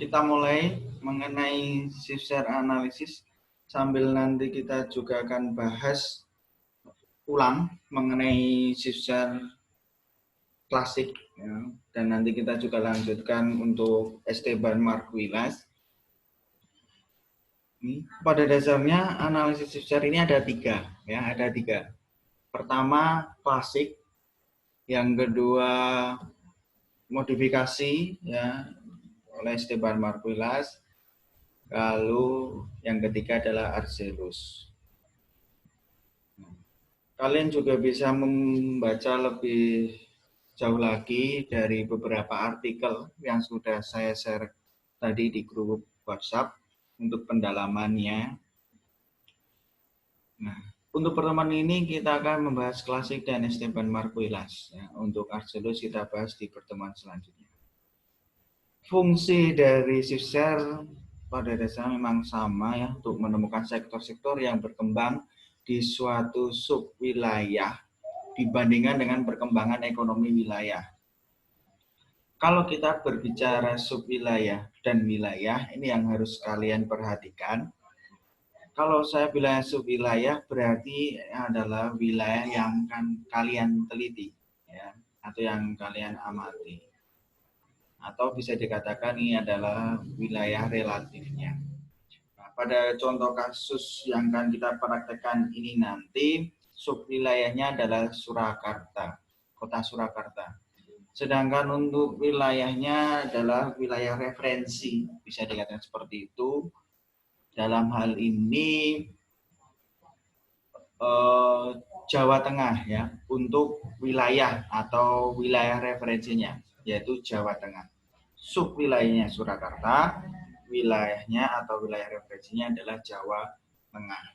kita mulai mengenai shift share analisis, sambil nanti kita juga akan bahas ulang mengenai shift share klasik, ya. Dan nanti kita juga lanjutkan untuk Esteban Marguilas. Pada dasarnya analisis shift share ini ada tiga, ya, ada tiga. Pertama klasik, yang kedua modifikasi, ya, oleh Esteban Marguilas, lalu yang ketiga adalah Arzelus. Kalian juga bisa membaca lebih jauh lagi dari beberapa artikel yang sudah saya share tadi di grup WhatsApp untuk pendalamannya. Nah, untuk pertemuan ini kita akan membahas klasik dan Esteban Marguilas. Ya, untuk Arzelus kita bahas di pertemuan selanjutnya. Fungsi dari shift share pada dasarnya memang sama, ya, untuk menemukan sektor-sektor yang berkembang di suatu subwilayah dibandingkan dengan perkembangan ekonomi wilayah. Kalau kita berbicara subwilayah dan wilayah, ini yang harus kalian perhatikan. Kalau saya bilang subwilayah berarti adalah wilayah yang kan kalian teliti, ya, atau yang kalian amati. Atau bisa dikatakan ini adalah wilayah relatifnya. Nah, pada contoh kasus yang akan kita praktekkan ini nanti, subwilayahnya adalah Surakarta, kota Surakarta. Sedangkan untuk wilayahnya adalah wilayah referensi, bisa dikatakan seperti itu. Dalam hal ini Jawa Tengah, ya, untuk wilayah atau wilayah referensinya, yaitu Jawa Tengah. Subwilayahnya Surakarta, wilayahnya atau wilayah referensinya adalah Jawa Tengah.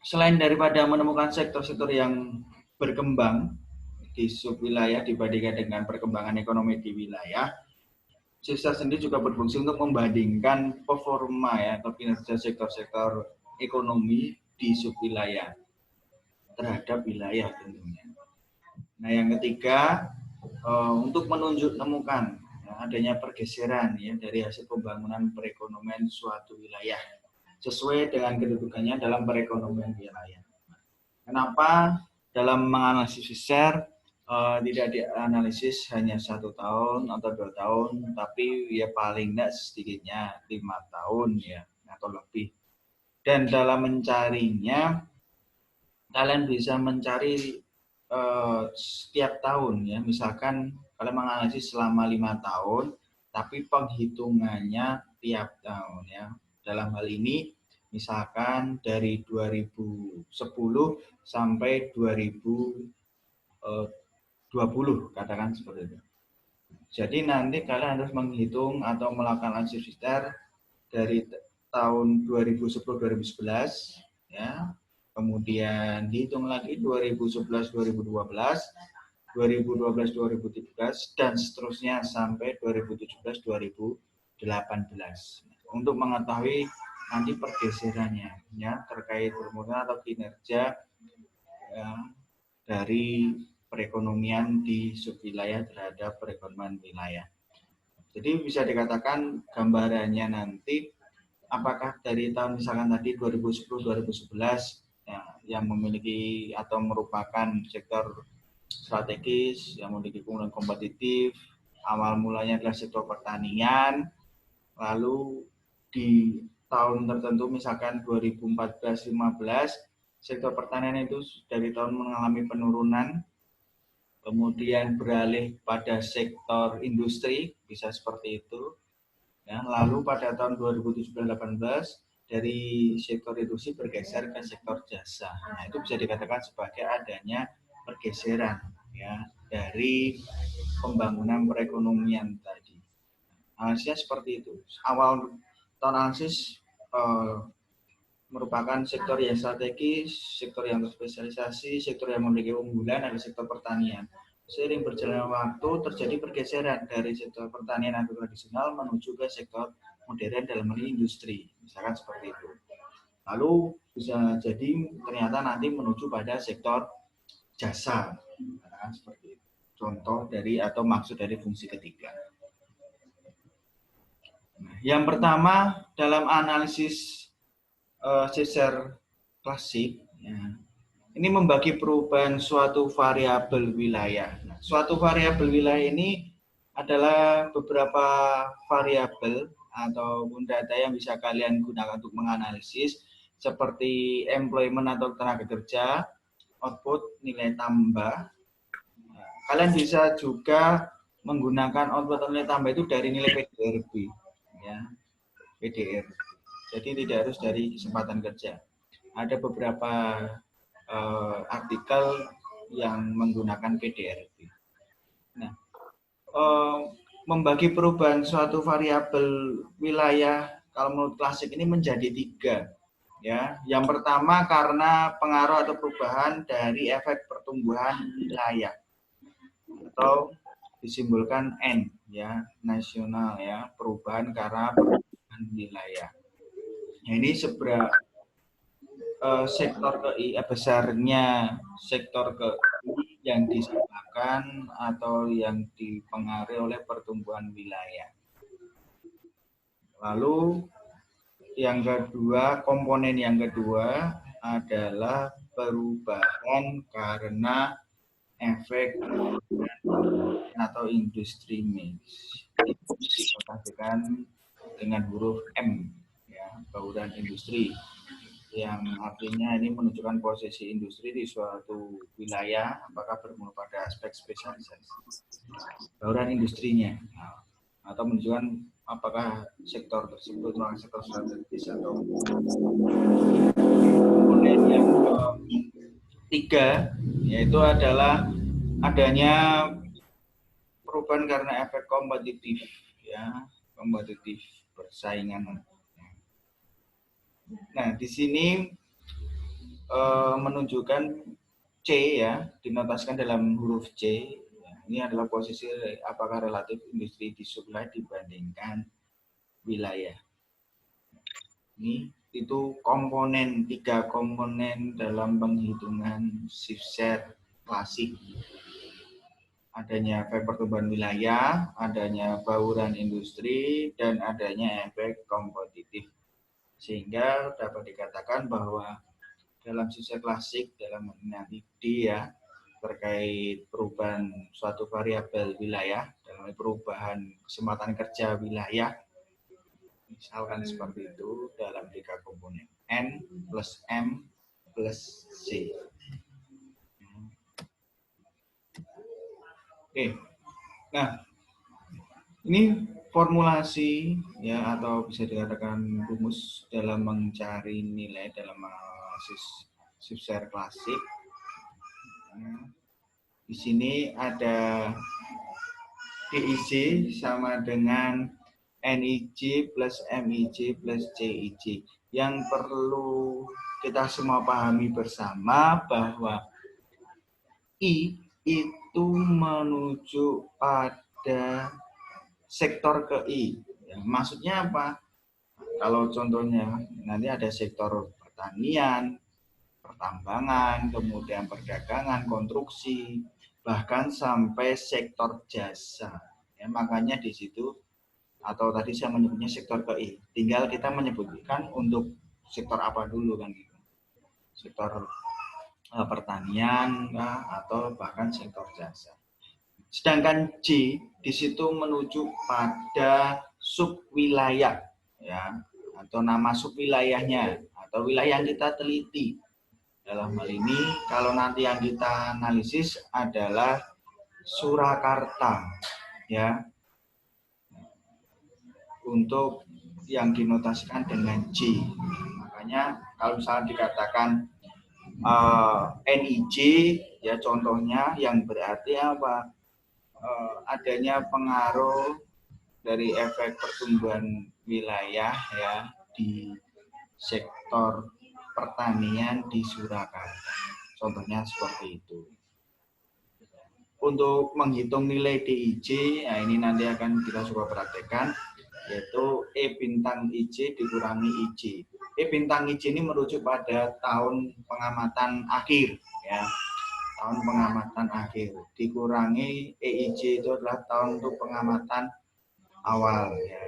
Selain daripada menemukan sektor-sektor yang berkembang di subwilayah dibandingkan dengan perkembangan ekonomi di wilayah, shift share sendiri juga berfungsi untuk membandingkan performa, ya, atau kinerja sektor-sektor ekonomi di subwilayah terhadap wilayah tentunya. Nah, yang ketiga, untuk menemukan, ya, adanya pergeseran, ya, dari hasil pembangunan perekonomian suatu wilayah sesuai dengan kedudukannya dalam perekonomian wilayah. Kenapa dalam menganalisis shift share tidak dianalisis hanya 1 tahun atau 2 tahun, tapi ya paling tidak sedikitnya 5 tahun, ya, atau lebih. Dan dalam mencarinya, kalian bisa mencari setiap tahun, ya. Misalkan kalian menganalisis selama 5 tahun, tapi penghitungannya tiap tahun, ya. Dalam hal ini, misalkan dari 2010 sampai 2020, katakan seperti itu. Jadi nanti kalian harus menghitung atau melakukan analisis shift share dari tahun 2010-2011, ya. Kemudian dihitung lagi 2011-2012, 2012-2013, dan seterusnya sampai 2017-2018. Untuk mengetahui nanti pergeserannya, ya, terkait permukaan atau kinerja, ya, dari perekonomian di subwilayah terhadap perekonomian wilayah. Jadi bisa dikatakan gambarannya nanti apakah dari tahun misalkan tadi 2010-2011, ya, yang memiliki atau merupakan sektor strategis yang memiliki keunggulan kompetitif, awal mulanya adalah sektor pertanian, lalu di tahun tertentu misalkan 2014-15 sektor pertanian itu dari tahun mengalami penurunan, kemudian beralih pada sektor industri, bisa seperti itu. Ya, lalu pada tahun 2017-18 dari sektor industri bergeser ke sektor jasa. Nah, itu bisa dikatakan sebagai adanya pergeseran, ya, dari pembangunan perekonomian tadi. Analisisnya seperti itu. Awal tahun analisis merupakan sektor yang strategis, sektor yang berspesialisasi, sektor yang memiliki unggulan adalah sektor pertanian. Seiring berjalannya waktu terjadi pergeseran dari sektor pertanian atau tradisional menuju ke sektor modern dalam hal industri, misalkan seperti itu. Lalu bisa jadi ternyata nanti menuju pada sektor jasa, misalkan seperti itu. Contoh dari atau maksud dari fungsi ketiga. Nah, yang pertama dalam analisis Caesar klasik, ya, ini membagi perubahan suatu variabel wilayah. Nah, suatu variabel wilayah ini adalah beberapa variabel ataupun data yang bisa kalian gunakan untuk menganalisis seperti employment atau tenaga kerja, output, nilai tambah. Nah, kalian bisa juga menggunakan output atau nilai tambah itu dari nilai PDRB, ya, PDR. Jadi tidak harus dari kesempatan kerja. Ada beberapa artikel yang menggunakan PDRB. Nah, eh, membagi perubahan suatu variabel wilayah kalau menurut klasik ini menjadi tiga. Ya, yang pertama karena pengaruh atau perubahan dari efek pertumbuhan wilayah atau disimbolkan N, ya, nasional, ya, perubahan karena pertumbuhan wilayah. Nah, ini seberapa sektor KI, besarnya sektor KI yang disebabkan atau yang dipengaruhi oleh pertumbuhan wilayah. Lalu yang kedua, komponen yang kedua adalah perubahan karena efek atau industri mix. Itu dikatakan dengan huruf M, ya, bauran industri, yang artinya ini menunjukkan posisi industri di suatu wilayah apakah bermula pada aspek spesialisasi bauran industrinya, atau menunjukkan apakah sektor tersebut merupakan sektor strategis atau. Kemudian yang ketiga yaitu adalah adanya perubahan karena efek kompetitif, ya, kompetitif persaingan. Nah, di sini menunjukkan C, ya, dinotasikan dalam huruf C. Ini adalah posisi apakah relatif industri disuplai dibandingkan wilayah. Ini itu komponen, tiga komponen dalam penghitungan shift share klasik. Adanya efek pertumbuhan wilayah, adanya bauran industri, dan adanya efek kompetitif. Sehingga dapat dikatakan bahwa dalam sisi klasik, dalam nanti D, ya, terkait perubahan suatu variabel wilayah, dalam perubahan kesempatan kerja wilayah, misalkan seperti itu dalam tiga komponen N plus M plus C. Oke, nah ini formulasi, ya, atau bisa dikatakan rumus dalam mencari nilai dalam analisis shift share klasik. Di sini ada DIJ sama dengan NIJ plus MIJ plus CIJ. Yang perlu kita semua pahami bersama bahwa I itu menuju pada sektor ke I. Ya, maksudnya apa? Kalau contohnya nanti ada sektor pertanian, pertambangan, kemudian perdagangan, konstruksi, bahkan sampai sektor jasa. Ya, makanya di situ atau tadi saya menyebutnya sektor KI. Tinggal kita menyebutkan untuk sektor apa dulu kan gitu. Sektor pertanian atau bahkan sektor jasa. Sedangkan J di situ menuju pada subwilayah, ya, atau nama subwilayahnya atau wilayah yang kita teliti. Dalam hal ini kalau nanti yang kita analisis adalah Surakarta, ya, untuk yang dinotasikan dengan J. Makanya kalau misalnya dikatakan NIJ, ya, contohnya yang berarti apa? Adanya pengaruh dari efek pertumbuhan wilayah, ya, di sektor pertanian di Surakarta. Contohnya seperti itu. Untuk menghitung nilai DIJ, nah ini nanti akan kita coba praktekkan, yaitu E bintang IJ dikurangi IJ. E bintang IJ ini merujuk pada tahun pengamatan akhir, ya, tahun pengamatan akhir, dikurangi EIJ itu adalah tahun untuk pengamatan awal, ya.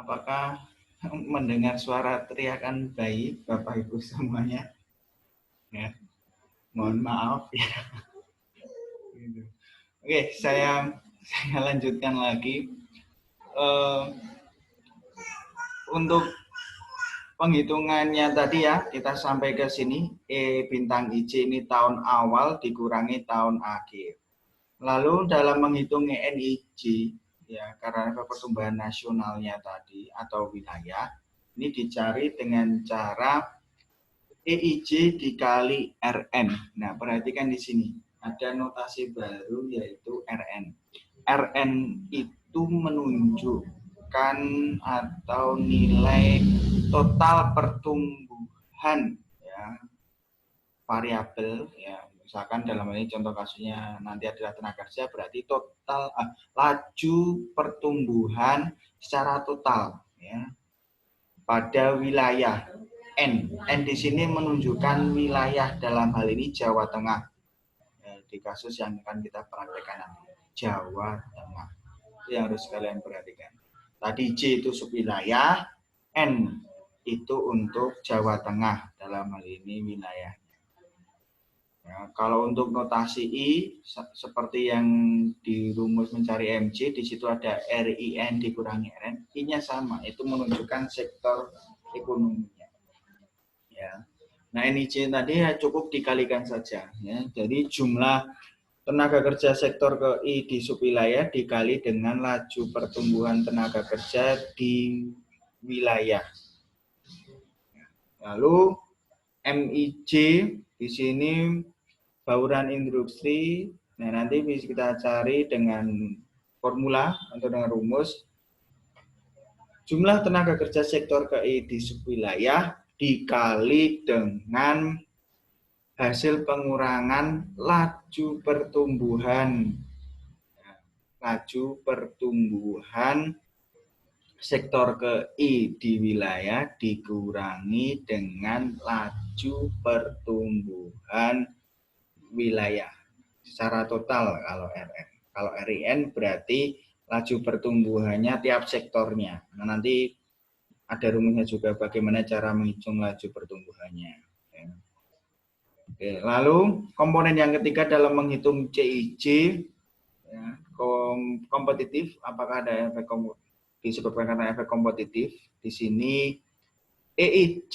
Apakah mendengar suara teriakan bayi Bapak Ibu semuanya? Ya, mohon maaf ya. Oke, saya lanjutkan lagi. Untuk penghitungannya tadi ya, kita sampai ke sini. E bintang IC ini tahun awal dikurangi tahun akhir. Lalu dalam menghitung ENIJ, ya karena pertumbuhan nasionalnya tadi atau wilayah, ini dicari dengan cara EIJ dikali RN. Nah, perhatikan di sini ada notasi baru yaitu RN. RN itu menunjukkan atau nilai total pertumbuhan ya, variabel ya. Misalkan dalam ini contoh kasusnya nanti adalah tenaga kerja, berarti total laju pertumbuhan secara total ya pada wilayah N. N di sini menunjukkan wilayah dalam hal ini Jawa Tengah. Di kasus yang akan kita praktekkan nanti, Jawa Tengah. Itu yang harus kalian perhatikan. Tadi J itu subwilayah, N itu untuk Jawa Tengah dalam hal ini wilayah. Ya, kalau untuk notasi I seperti yang di rumus mencari MC, di situ ada RIN dikurangi RN, I-nya sama, itu menunjukkan sektor ekonominya. Ya. Nah, NIJ tadi ya cukup dikalikan saja. Ya. Jadi jumlah tenaga kerja sektor ke I di subwilayah dikali dengan laju pertumbuhan tenaga kerja di wilayah. Lalu MIJ di sini bauran industri. Nah, nanti bisa kita cari dengan formula atau dengan rumus. Jumlah tenaga kerja sektor KI di subwilayah dikali dengan hasil pengurangan laju pertumbuhan. Laju pertumbuhan sektor KI di wilayah dikurangi dengan laju pertumbuhan wilayah secara total kalau RN. Kalau RIN berarti laju pertumbuhannya tiap sektornya. Nah, nanti ada rumusnya juga bagaimana cara menghitung laju pertumbuhannya. Oke, lalu komponen yang ketiga dalam menghitung CIJ ya, kompetitif, apakah ada efek disebabkan karena efek kompetitif? Di sini EIJ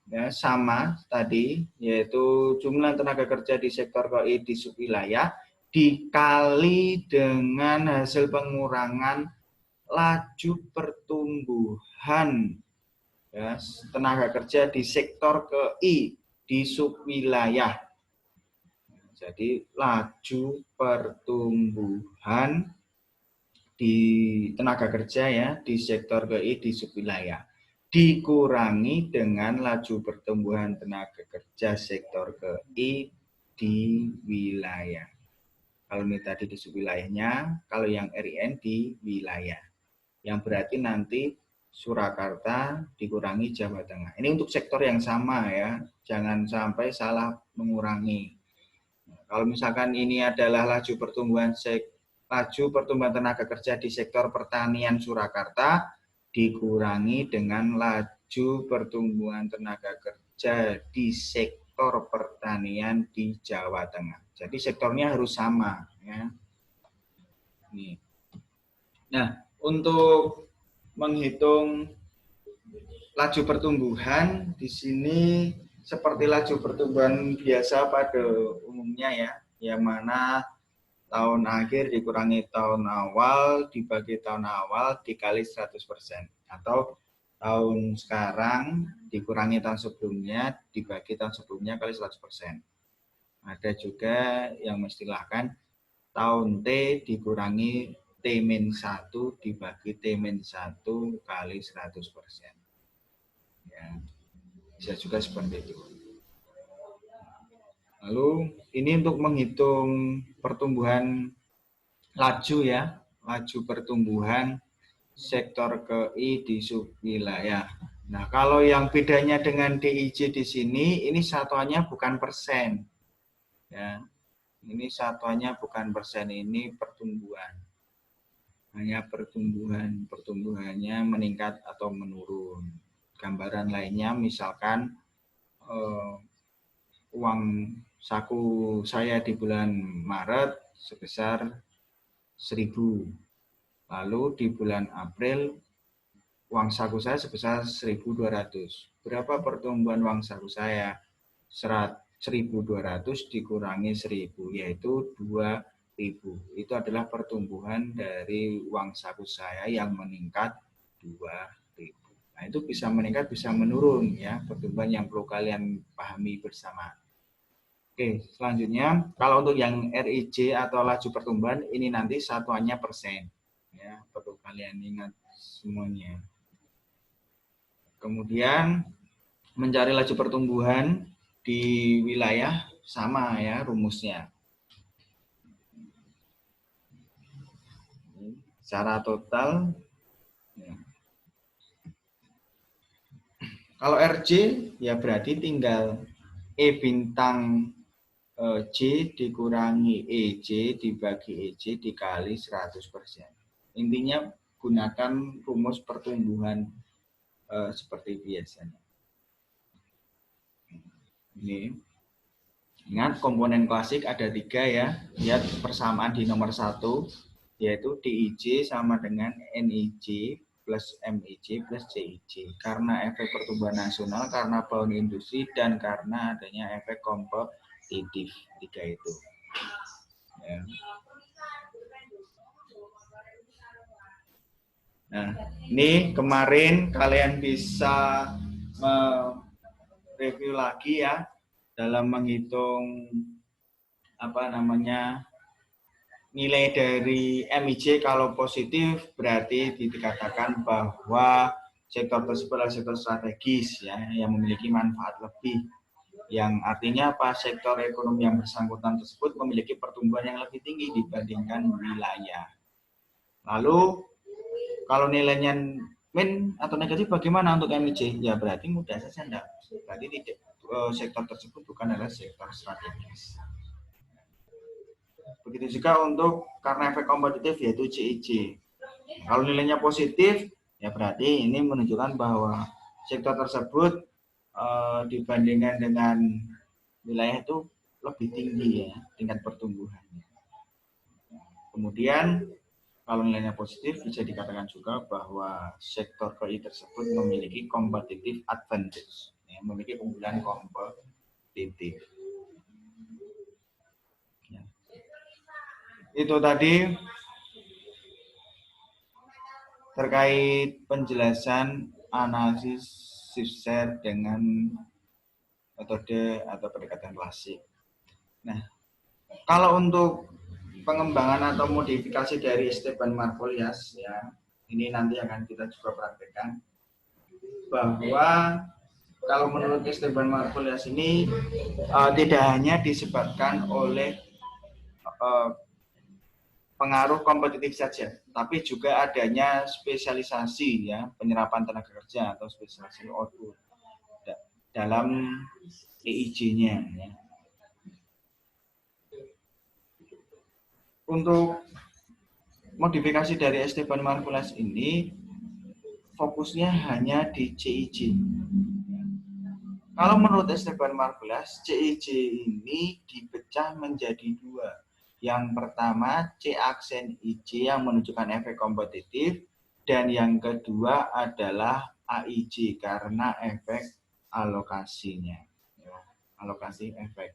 ya, sama tadi, yaitu jumlah tenaga kerja di sektor KI di subwilayah dikali dengan hasil pengurangan laju pertumbuhan ya, tenaga kerja di sektor KI di subwilayah. Jadi laju pertumbuhan di tenaga kerja ya di sektor KI di subwilayah dikurangi dengan laju pertumbuhan tenaga kerja sektor KI di wilayah. Kalau ini tadi di subwilayahnya, kalau yang RIN di wilayah. Yang berarti nanti Surakarta dikurangi Jawa Tengah. Ini untuk sektor yang sama ya, jangan sampai salah mengurangi. Kalau misalkan ini adalah laju pertumbuhan tenaga kerja di sektor pertanian Surakarta, dikurangi dengan laju pertumbuhan tenaga kerja di sektor pertanian di Jawa Tengah. Jadi sektornya harus sama. Ya. Nah, untuk menghitung laju pertumbuhan, di sini seperti laju pertumbuhan biasa pada umumnya ya, yang mana tahun akhir dikurangi tahun awal, dibagi tahun awal, dikali 100%. Atau tahun sekarang dikurangi tahun sebelumnya, dibagi tahun sebelumnya kali 100%. Ada juga yang mengistilahkan tahun T dikurangi T-1 dibagi T-1 kali 100%. Ya, bisa juga seperti itu. Lalu ini untuk menghitung pertumbuhan laju ya, laju pertumbuhan sektor KI di subwilayah. Nah, kalau yang bedanya dengan DIJ di sini, ini satuannya bukan persen. Ya, ini satuannya bukan persen, ini pertumbuhan. hanya pertumbuhannya meningkat atau menurun. Gambaran lainnya misalkan uang saku saya di bulan Maret sebesar 1.000. Lalu di bulan April uang saku saya sebesar 1.200. Berapa pertumbuhan uang saku saya? 1.200 dikurangi 1.000, yaitu 2.000. Itu adalah pertumbuhan dari uang saku saya yang meningkat 2.000. Nah, itu bisa meningkat, bisa menurun ya, pertumbuhan yang perlu kalian pahami bersama. Oke, selanjutnya kalau untuk yang RIJ atau laju pertumbuhan ini nanti satuannya persen. Ya, perlu kalian ingat semuanya. Kemudian mencari laju pertumbuhan di wilayah sama ya rumusnya. Secara total ya. Kalau RJ ya berarti tinggal E bintang J dikurangi EJ dibagi EJ dikali 100%. Intinya gunakan rumus pertumbuhan seperti biasanya. Ini. Ingat komponen klasik ada 3 ya. Lihat persamaan di nomor 1 yaitu DIJ sama dengan NIJ plus MIJ plus CIJ. Karena efek pertumbuhan nasional, karena bangun industri, dan karena adanya efek kompetitif. 3 itu. Ya. Nah, ini kemarin kalian bisa mereview lagi ya dalam menghitung nilai dari MIJ. Kalau positif berarti dikatakan bahwa sektor tersebut adalah sektor strategis ya yang memiliki manfaat lebih. Yang artinya apa? Sektor ekonomi yang bersangkutan tersebut memiliki pertumbuhan yang lebih tinggi dibandingkan wilayah. Lalu kalau nilainya min atau negatif bagaimana untuk MIJ? Ya berarti mudah saja enggak. Berarti tidak, sektor tersebut bukan adalah sektor strategis. Begitu juga untuk karena efek kompetitif yaitu CIJ. Kalau nilainya positif ya berarti ini menunjukkan bahwa sektor tersebut dibandingkan dengan wilayah itu lebih tinggi ya tingkat pertumbuhannya. Kemudian kalau nilainya positif bisa dikatakan juga bahwa sektor KI tersebut memiliki competitive advantage, ya, memiliki keunggulan kompetitif. Ya. Itu tadi terkait penjelasan analisis shift share dengan metode atau pendekatan klasik. Nah, kalau untuk pengembangan atau modifikasi dari Esteban Margolius ya, ini nanti akan kita juga praktekkan bahwa kalau menurut Esteban Margolius ini tidak hanya disebabkan oleh pengaruh kompetitif saja, tapi juga adanya spesialisasi ya penyerapan tenaga kerja atau spesialisasi output dalam EIJ-nya. Ya. Untuk modifikasi dari Esteban Margolius ini fokusnya hanya di CIJ. Kalau menurut Esteban Margolius, CIJ ini dipecah menjadi 2. Yang pertama C aksen IJ yang menunjukkan efek kompetitif, dan yang kedua adalah AIJ karena efek alokasinya. Alokasi efek.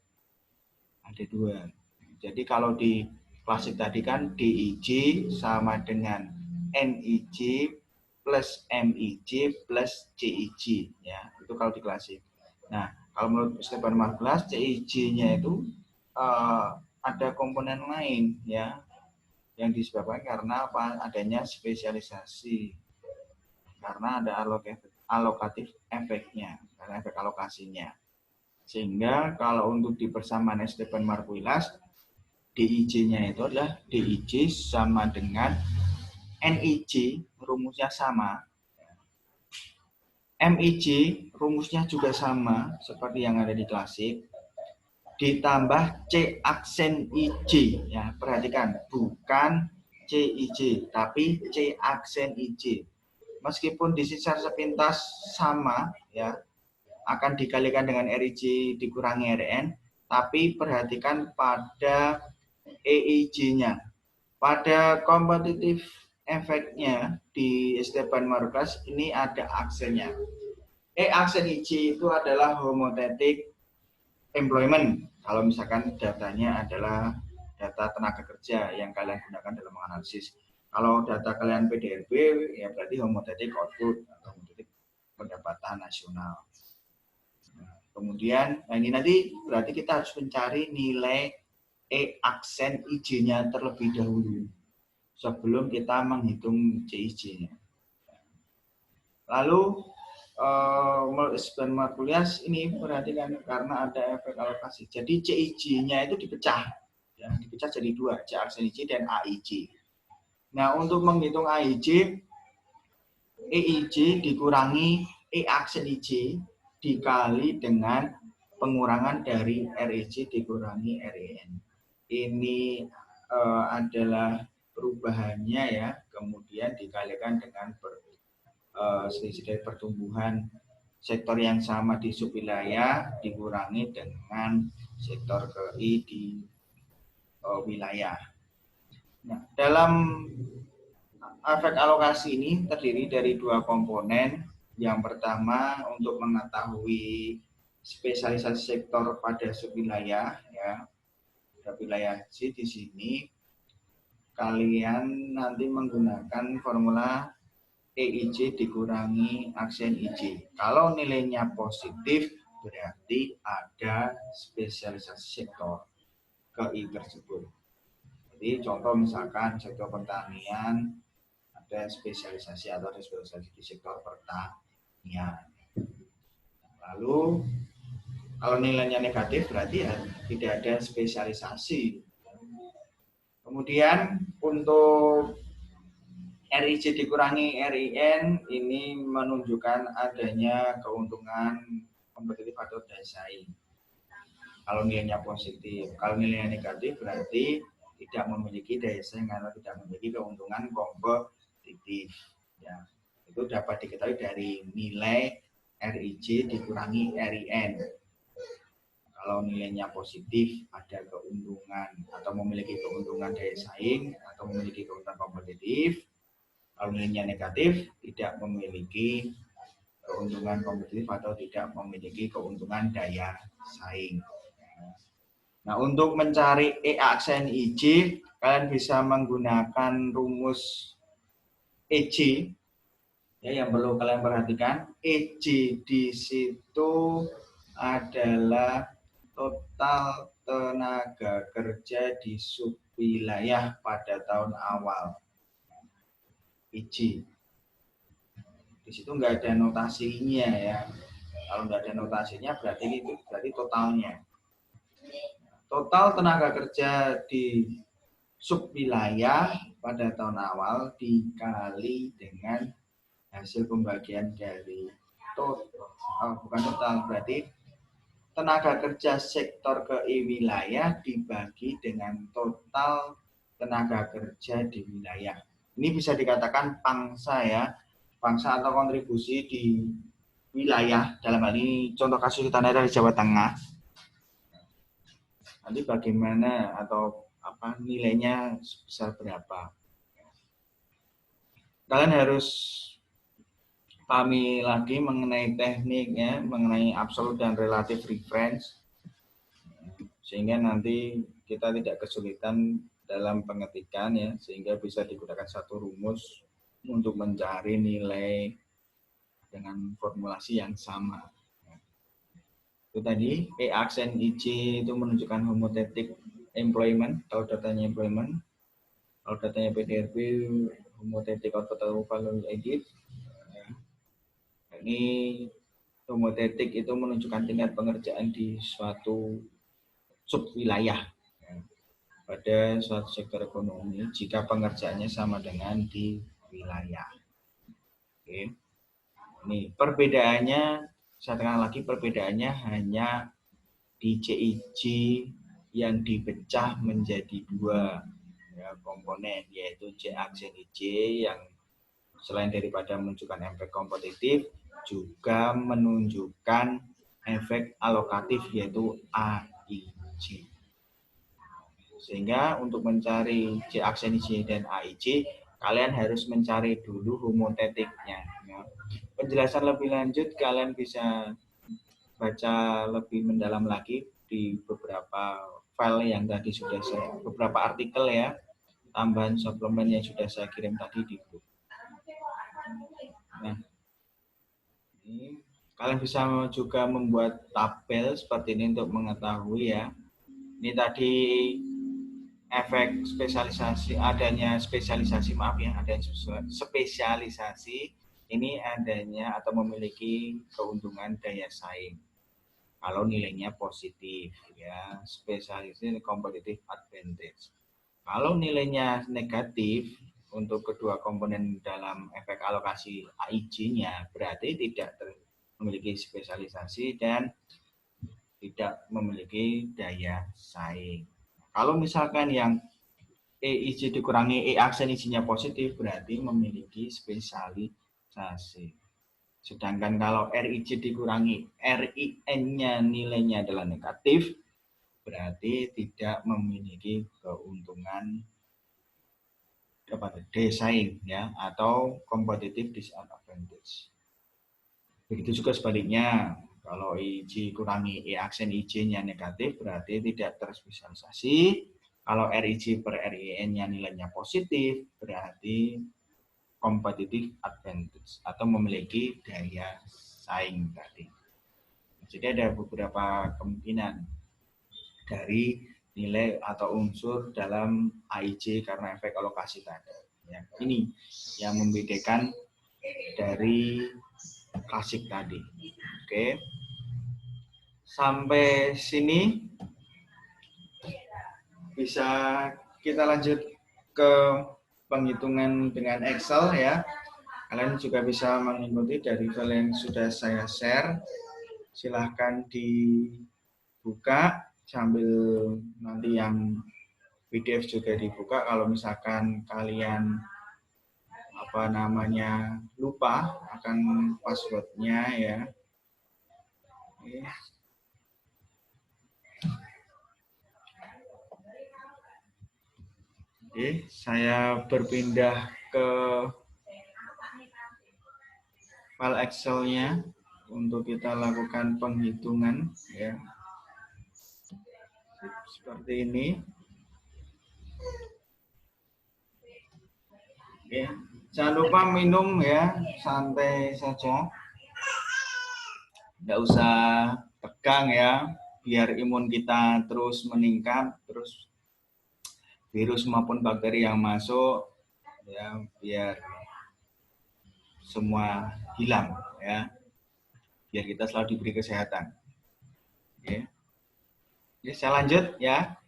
Ada 2. Jadi kalau di klasik tadi kan DIJ sama dengan NIJ plus MIJ plus CIJ ya. Itu kalau di klasik. Nah, kalau menurut Esteban Margolius CIJ-nya itu ada komponen lain ya yang disebabkan karena apa? Adanya spesialisasi, karena ada alokatif efeknya, karena efek alokasinya. Sehingga kalau untuk di persamaan Esteban Margolius, DIJ-nya itu adalah DIJ sama dengan NIJ, rumusnya sama. MIJ rumusnya juga sama seperti yang ada di klasik, ditambah C aksen IJ ya, perhatikan bukan CIJ, tapi C aksen IJ. Meskipun di sisa sepintas sama, ya, akan dikalikan dengan RIJ dikurangi RN, tapi perhatikan pada EIJ-nya. Pada kompetitif efeknya di Esteban Marcus ini ada aksennya. Aksen IJ itu adalah homothetic employment. Kalau misalkan datanya adalah data tenaga kerja yang kalian gunakan dalam menganalisis. Kalau data kalian PDRB, ya berarti homothetic output atau homothetic pendapatan nasional. Nah, kemudian, ini nanti berarti kita harus mencari nilai aksen IJ-nya terlebih dahulu sebelum kita menghitung CIJ-nya. Lalu Markulias ini perhatikan karena ada efek alokasi. Jadi CIJ-nya itu dipecah, ya, dipecah jadi dua, C aksen IJ dan AIJ. Nah, untuk menghitung AIJ, EIJ dikurangi aksen IJ dikali dengan pengurangan dari RIJ dikurangi RIN. Ini adalah perubahannya, ya, kemudian dikalikan dengan selisih dari pertumbuhan sektor yang sama di subwilayah dikurangi dengan sektor KI di wilayah. Nah, dalam efek alokasi ini terdiri dari dua komponen. Yang pertama untuk mengetahui spesialisasi sektor pada subwilayah, ya. Pada wilayah C di sini kalian nanti menggunakan formula EIJ dikurangi aksen IJ. Kalau nilainya positif, berarti ada spesialisasi sektor KI tersebut. Jadi contoh misalkan sektor pertanian, ada spesialisasi atau ada spesialisasi di sektor pertanian. Lalu kalau nilainya negatif, berarti ya tidak ada spesialisasi. Kemudian untuk RIJ dikurangi RIN ini menunjukkan adanya keuntungan kompetitif atau daya saing. Kalau nilainya positif, kalau nilainya negatif berarti tidak memiliki daya saing atau tidak memiliki keuntungan kompetitif. Ya, itu dapat diketahui dari nilai RIJ dikurangi RIN. Kalau nilainya positif ada keuntungan atau memiliki keuntungan daya saing atau memiliki keuntungan kompetitif. Kalau nilainya negatif, tidak memiliki keuntungan kompetitif atau tidak memiliki keuntungan daya saing. Nah, untuk mencari aksen IJ, kalian bisa menggunakan rumus EJ. Ya, yang perlu kalian perhatikan, EJ di situ adalah total tenaga kerja di subwilayah pada tahun awal. IJ. Di situ nggak ada notasinya, ya. Kalau nggak ada notasinya berarti itu berarti totalnya. Total tenaga kerja di subwilayah pada tahun awal dikali dengan hasil pembagian dari total, bukan total, berarti tenaga kerja sektor KI wilayah dibagi dengan total tenaga kerja di wilayah. Ini bisa dikatakan pangsa, ya, pangsa atau kontribusi di wilayah. Dalam hal ini contoh kasus kita ada di Jawa Tengah. Nanti bagaimana atau apa nilainya sebesar berapa? Kalian harus pahami lagi mengenai tekniknya, mengenai absolute dan relative reference, sehingga nanti kita tidak kesulitan dalam pengetikan, ya, sehingga bisa digunakan satu rumus untuk mencari nilai dengan formulasi yang sama. Itu tadi aksen IJ itu menunjukkan homothetic employment. Kalau datanya employment, kalau datanya PDRB homothetic output atau value added. Ini homothetic itu menunjukkan tingkat pengerjaan di suatu subwilayah pada suatu sektor ekonomi jika pengerjaannya sama dengan di wilayah. Oke. Ini perbedaannya, saya tekan lagi, perbedaannya hanya di CIJ yang dipecah menjadi dua. ya, komponen, yaitu J aksen IJ yang selain daripada menunjukkan efek kompetitif, juga menunjukkan efek alokatif, yaitu AIJ. Sehingga untuk mencari J aksen IJ dan AIJ, kalian harus mencari dulu homotetiknya. Ya. Penjelasan lebih lanjut kalian bisa baca lebih mendalam lagi di beberapa file yang tadi sudah saya, beberapa artikel ya, tambahan suplemen yang sudah saya kirim tadi di grup. Nah, ini kalian bisa juga membuat tabel seperti ini untuk mengetahui ya. Ini tadi efek spesialisasi, adanya spesialisasi, maaf ya, ada spesialisasi ini adanya atau memiliki keuntungan daya saing kalau nilainya positif ya, spesialisasi competitive advantage. Kalau nilainya negatif untuk kedua komponen dalam efek alokasi AIJ-nya berarti tidak memiliki spesialisasi dan tidak memiliki daya saing. Kalau misalkan yang EIJ dikurangi E aksen IJ-nya positif berarti memiliki spesialisasi. Sedangkan kalau RIJ dikurangi RIN-nya nilainya adalah negatif, berarti tidak memiliki keuntungan kepada desain ya, atau competitive disadvantage. Begitu juga sebaliknya, kalau IJ kurangi E aksen IJ-nya negatif berarti tidak terspesialisasi. Kalau RIJ per RIN-nya nilainya positif berarti competitive advantage atau memiliki daya saing tadi. Jadi ada beberapa kemungkinan dari nilai atau unsur dalam AIJ karena efek alokasi tadi. Ya, ini yang membedakan dari klasik tadi. Oke. Sampai sini bisa kita lanjut ke penghitungan dengan Excel ya. Kalian juga bisa mengikuti dari file yang sudah saya share. Silahkan dibuka sambil nanti yang PDF juga dibuka. Kalau misalkan kalian lupa akan passwordnya ya. Oke, saya berpindah ke file Excel-nya untuk kita lakukan penghitungan ya. Seperti ini. Oke, jangan lupa minum ya, santai saja. Nggak usah tegang ya, biar imun kita terus meningkat, terus virus maupun bakteri yang masuk ya biar semua hilang ya, biar kita selalu diberi kesehatan. Oke. Oke, saya lanjut ya,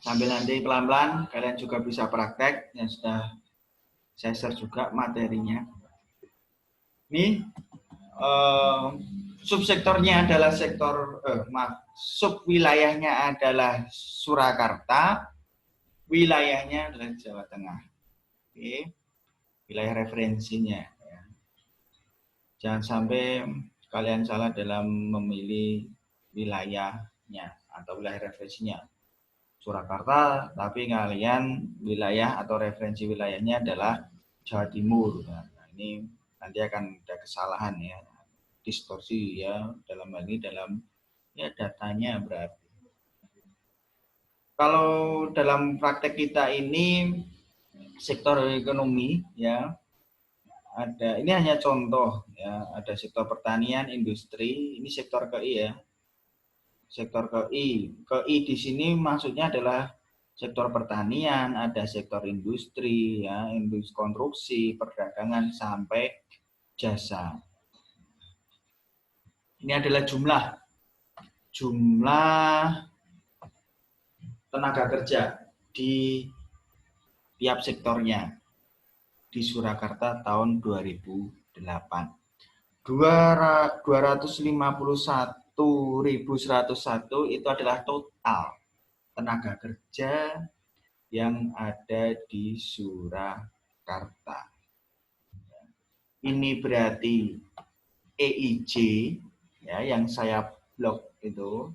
sambil nanti pelan-pelan kalian juga bisa praktek yang sudah saya share juga materinya. Ini subsektornya adalah subwilayahnya adalah Surakarta, wilayahnya adalah Jawa Tengah. Oke, wilayah referensinya. Ya. Jangan sampai kalian salah dalam memilih wilayahnya atau wilayah referensinya. Surakarta, tapi kalian wilayah atau referensi wilayahnya adalah Jawa Timur. Nah, ini nanti akan ada kesalahan ya, distorsi ya dalam hal ini dalam ya datanya berarti. Kalau dalam praktek kita ini sektor ekonomi ya ada, ini hanya contoh ya, ada sektor pertanian, industri, ini sektor KI ya. Sektor KI. KI di sini maksudnya adalah sektor pertanian, ada sektor industri ya, industri konstruksi, perdagangan sampai jasa. Ini adalah jumlah tenaga kerja di tiap sektornya di Surakarta tahun 2008. 251.101 itu adalah total tenaga kerja yang ada di Surakarta. Ini berarti EIJ ya yang saya blok itu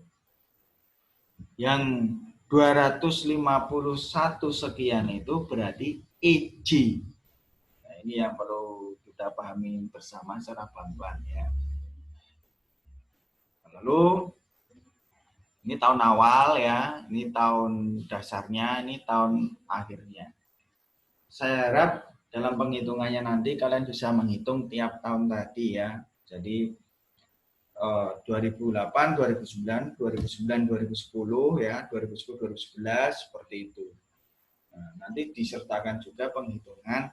yang 251 sekian itu berarti EJ. Nah, ini yang perlu kita pahami bersama secara pelan-pelan ya. Lalu ini tahun awal ya, ini tahun dasarnya, ini tahun akhirnya. Saya harap dalam penghitungannya nanti kalian bisa menghitung tiap tahun tadi ya. Jadi 2008, 2009, 2009, 2010 ya, 2010, 2011 seperti itu. Nah, nanti disertakan juga penghitungan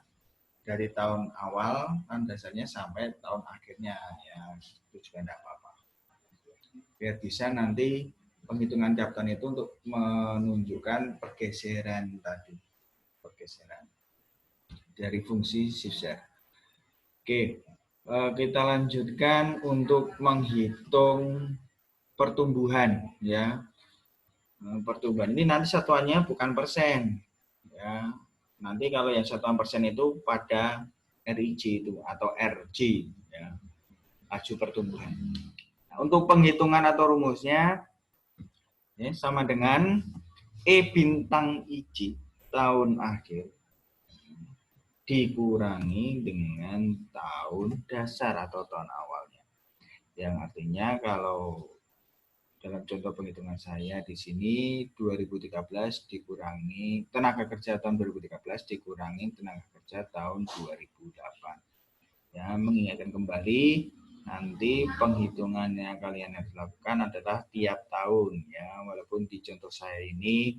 dari tahun awal kan dasarnya sampai tahun akhirnya ya, itu juga tidak apa-apa. Biar bisa nanti penghitungan tiap tahun itu untuk menunjukkan pergeseran tadi, pergeseran dari fungsi shifter. Oke, kita lanjutkan untuk menghitung pertumbuhan ya. Pertumbuhan ini nanti satuannya bukan persen ya. Nanti kalau yang satuan persen itu pada RIJ itu atau RJ ya, laju pertumbuhan. Nah, untuk penghitungan atau rumusnya ya, sama dengan E bintang IJ tahun akhir dikurangi dengan tahun dasar atau tahun awalnya. Yang artinya kalau dalam contoh penghitungan saya di sini 2013 dikurangi tenaga kerja tahun 2013 dikurangi tenaga kerja tahun 2008. Ya, mengingatkan kembali nanti penghitungannya kalian yang lakukan adalah tiap tahun ya, walaupun di contoh saya ini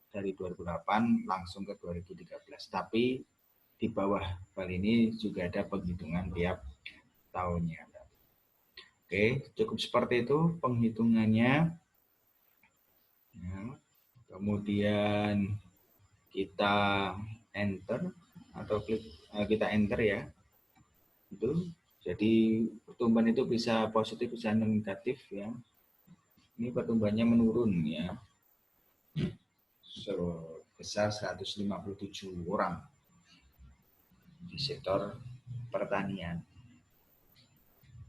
dari 2008 langsung ke 2013, tapi di bawah kali ini juga ada penghitungan tiap tahunnya. Oke, cukup seperti itu penghitungannya. Ya, kemudian kita enter atau klik kita enter ya. Itu jadi pertumbuhan itu bisa positif bisa negatif ya. Ini pertumbuhannya menurun ya. Sebesar 157 orang di sektor pertanian.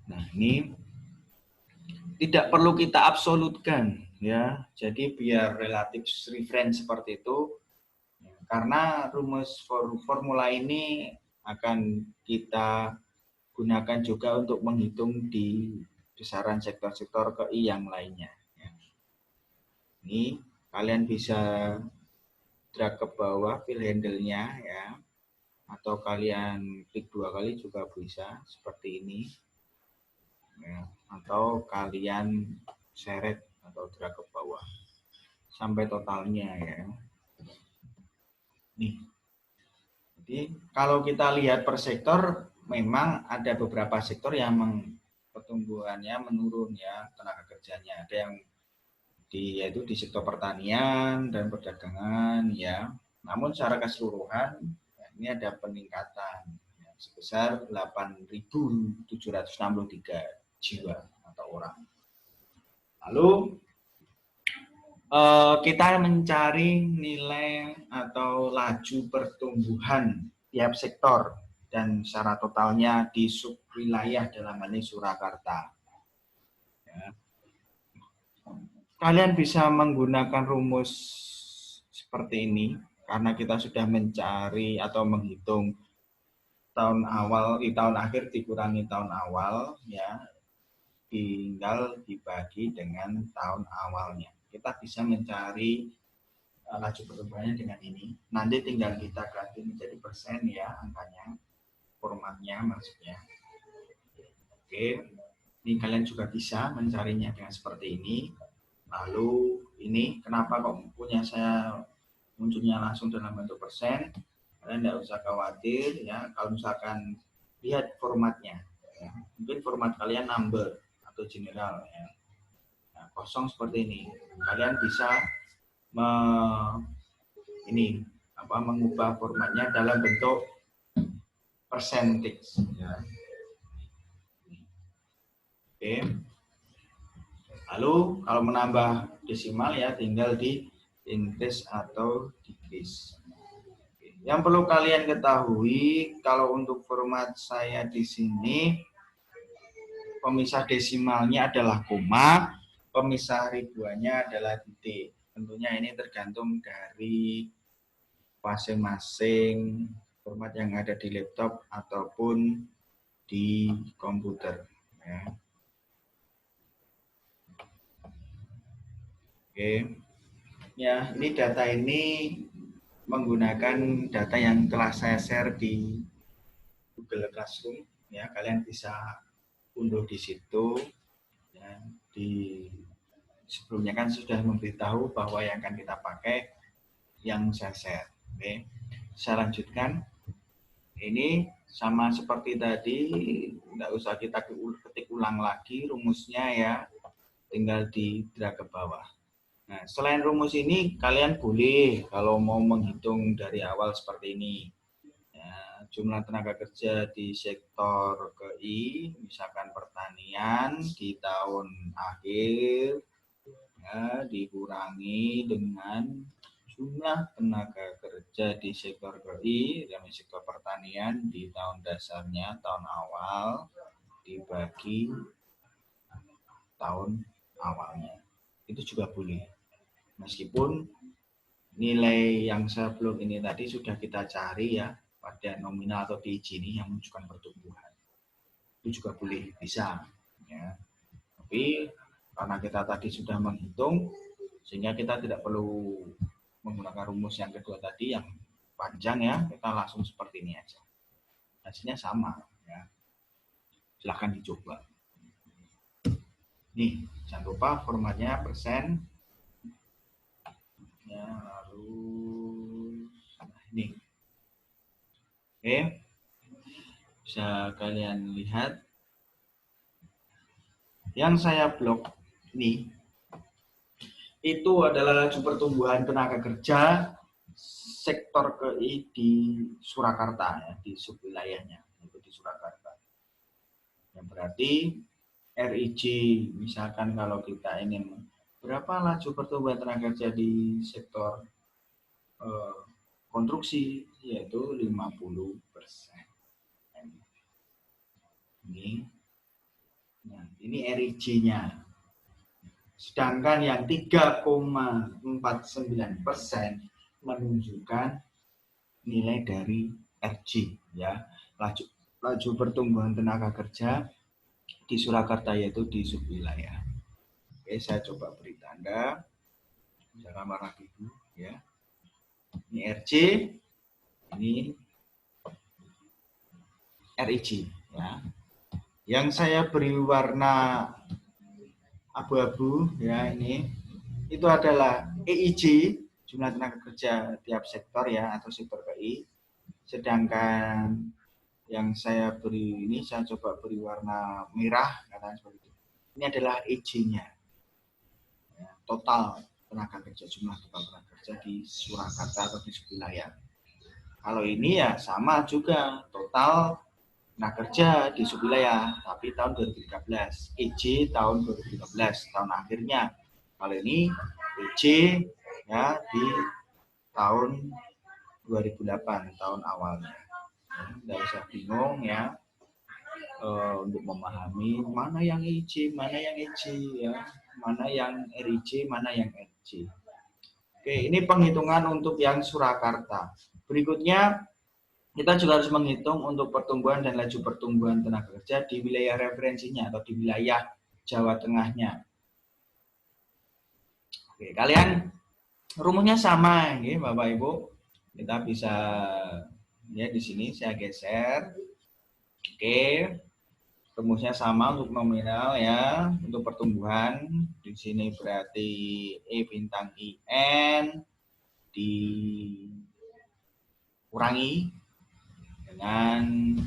Nah, ini tidak perlu kita absolutkan ya. Jadi biar relatif reference seperti itu karena rumus formula ini akan kita gunakan juga untuk menghitung di besaran sektor-sektor KI yang lainnya. Ini kalian bisa drag ke bawah fill handle-nya ya, atau kalian klik 2 kali juga bisa seperti ini ya, atau kalian seret atau drag ke bawah sampai totalnya ya. Nih, jadi kalau kita lihat per sektor memang ada beberapa sektor yang pertumbuhannya menurun ya, tenaga kerjanya ada yang yaitu di sektor pertanian dan perdagangan ya. Namun secara keseluruhan ya, ini ada peningkatan ya, sebesar 8.763 jiwa atau orang. Lalu kita mencari nilai atau laju pertumbuhan tiap sektor dan secara totalnya di subwilayah dalam hal ini Surakarta. Ya. Kalian bisa menggunakan rumus seperti ini karena kita sudah mencari atau menghitung tahun awal di tahun akhir dikurangi tahun awal ya, tinggal dibagi dengan tahun awalnya. Kita bisa mencari laju pertumbuhannya dengan ini. Nanti tinggal kita ganti menjadi persen ya angkanya, formatnya maksudnya. Oke, ini kalian juga bisa mencarinya dengan seperti ini. Lalu ini kenapa kok punya saya munculnya langsung dalam bentuk persen? Kalian tidak usah khawatir ya. Kalau misalkan lihat formatnya, ya. Mungkin format kalian number atau general ya. Nah, kosong seperti ini. Kalian bisa mengubah formatnya dalam bentuk percentage. Ya. Oke. Lalu kalau menambah desimal ya tinggal di increase atau decrease. Yang perlu kalian ketahui, kalau untuk format saya di sini, pemisah desimalnya adalah koma, pemisah ribuannya adalah titik. Tentunya ini tergantung dari masing-masing format yang ada di laptop ataupun di komputer. Ya. Oke, ya ini data ini menggunakan data yang telah saya share di Google Classroom. Ya, kalian bisa unduh di situ. Ya, sebelumnya kan sudah memberitahu bahwa yang akan kita pakai yang saya share. Oke, saya lanjutkan. Ini sama seperti tadi, nggak usah kita ketik ulang lagi rumusnya ya, tinggal di drag ke bawah. Nah, selain rumus ini, kalian boleh kalau mau menghitung dari awal seperti ini. Ya, jumlah tenaga kerja di sektor KI, misalkan pertanian di tahun akhir, ya, dikurangi dengan jumlah tenaga kerja di sektor KI, dan sektor pertanian di tahun dasarnya, tahun awal, dibagi tahun awalnya. Itu juga boleh. Meskipun nilai yang sebelum ini tadi sudah kita cari ya, pada nominal atau DI ini yang menunjukkan pertumbuhan. Itu juga boleh, bisa. Ya. Tapi karena kita tadi sudah menghitung, sehingga kita tidak perlu menggunakan rumus yang kedua tadi yang panjang ya, kita langsung seperti ini aja. Hasilnya sama. Ya. Silahkan dicoba. Nih, jangan lupa formatnya persen. Ya, lalu ini. Oke. Bisa kalian lihat. Yang saya blok ini itu adalah laju pertumbuhan tenaga kerja sektor KI di Surakarta ya, di subwilayahnya itu di Surakarta. Yang berarti RIJ misalkan kalau kita ingin berapa laju pertumbuhan tenaga kerja di sektor konstruksi yaitu 50%. Nah, ini RIJ-nya. Sedangkan yang 3,49% menunjukkan nilai dari RJ ya, laju pertumbuhan tenaga kerja di Surakarta yaitu di subwilayah. Oke, saya coba beri tanda. Misalkan warna biru ya. Ini RJ, ini RIJ ya. Yang saya beri warna abu-abu ya, ini itu adalah EIJ, jumlah tenaga kerja tiap sektor ya atau sektor KI. Sedangkan yang saya beri ini, saya coba beri warna merah katakan seperti itu. Ini adalah EJ-nya. Ya, total tenaga kerja, jumlah total tenaga kerja di Surakarta atau di wilayah. Kalau ini ya sama juga, total tenaga kerja di subwilayah, tapi tahun 2013. EJ tahun 2013, tahun akhirnya. Kalau ini EJ ya di tahun 2008, tahun awalnya. Tidak usah bingung ya untuk memahami mana yang EJ, mana yang EJ ya, mana yang RIJ, mana yang RJ. Oke, ini penghitungan untuk yang Surakarta. Berikutnya kita juga harus menghitung untuk pertumbuhan dan laju pertumbuhan tenaga kerja di wilayah referensinya atau di wilayah Jawa Tengahnya. Oke, kalian rumusnya sama, ya, Bapak Ibu. Kita bisa ya di sini saya geser. Oke, rumusnya sama untuk nominal ya, untuk pertumbuhan di sini berarti E bintang IN dikurangi dengan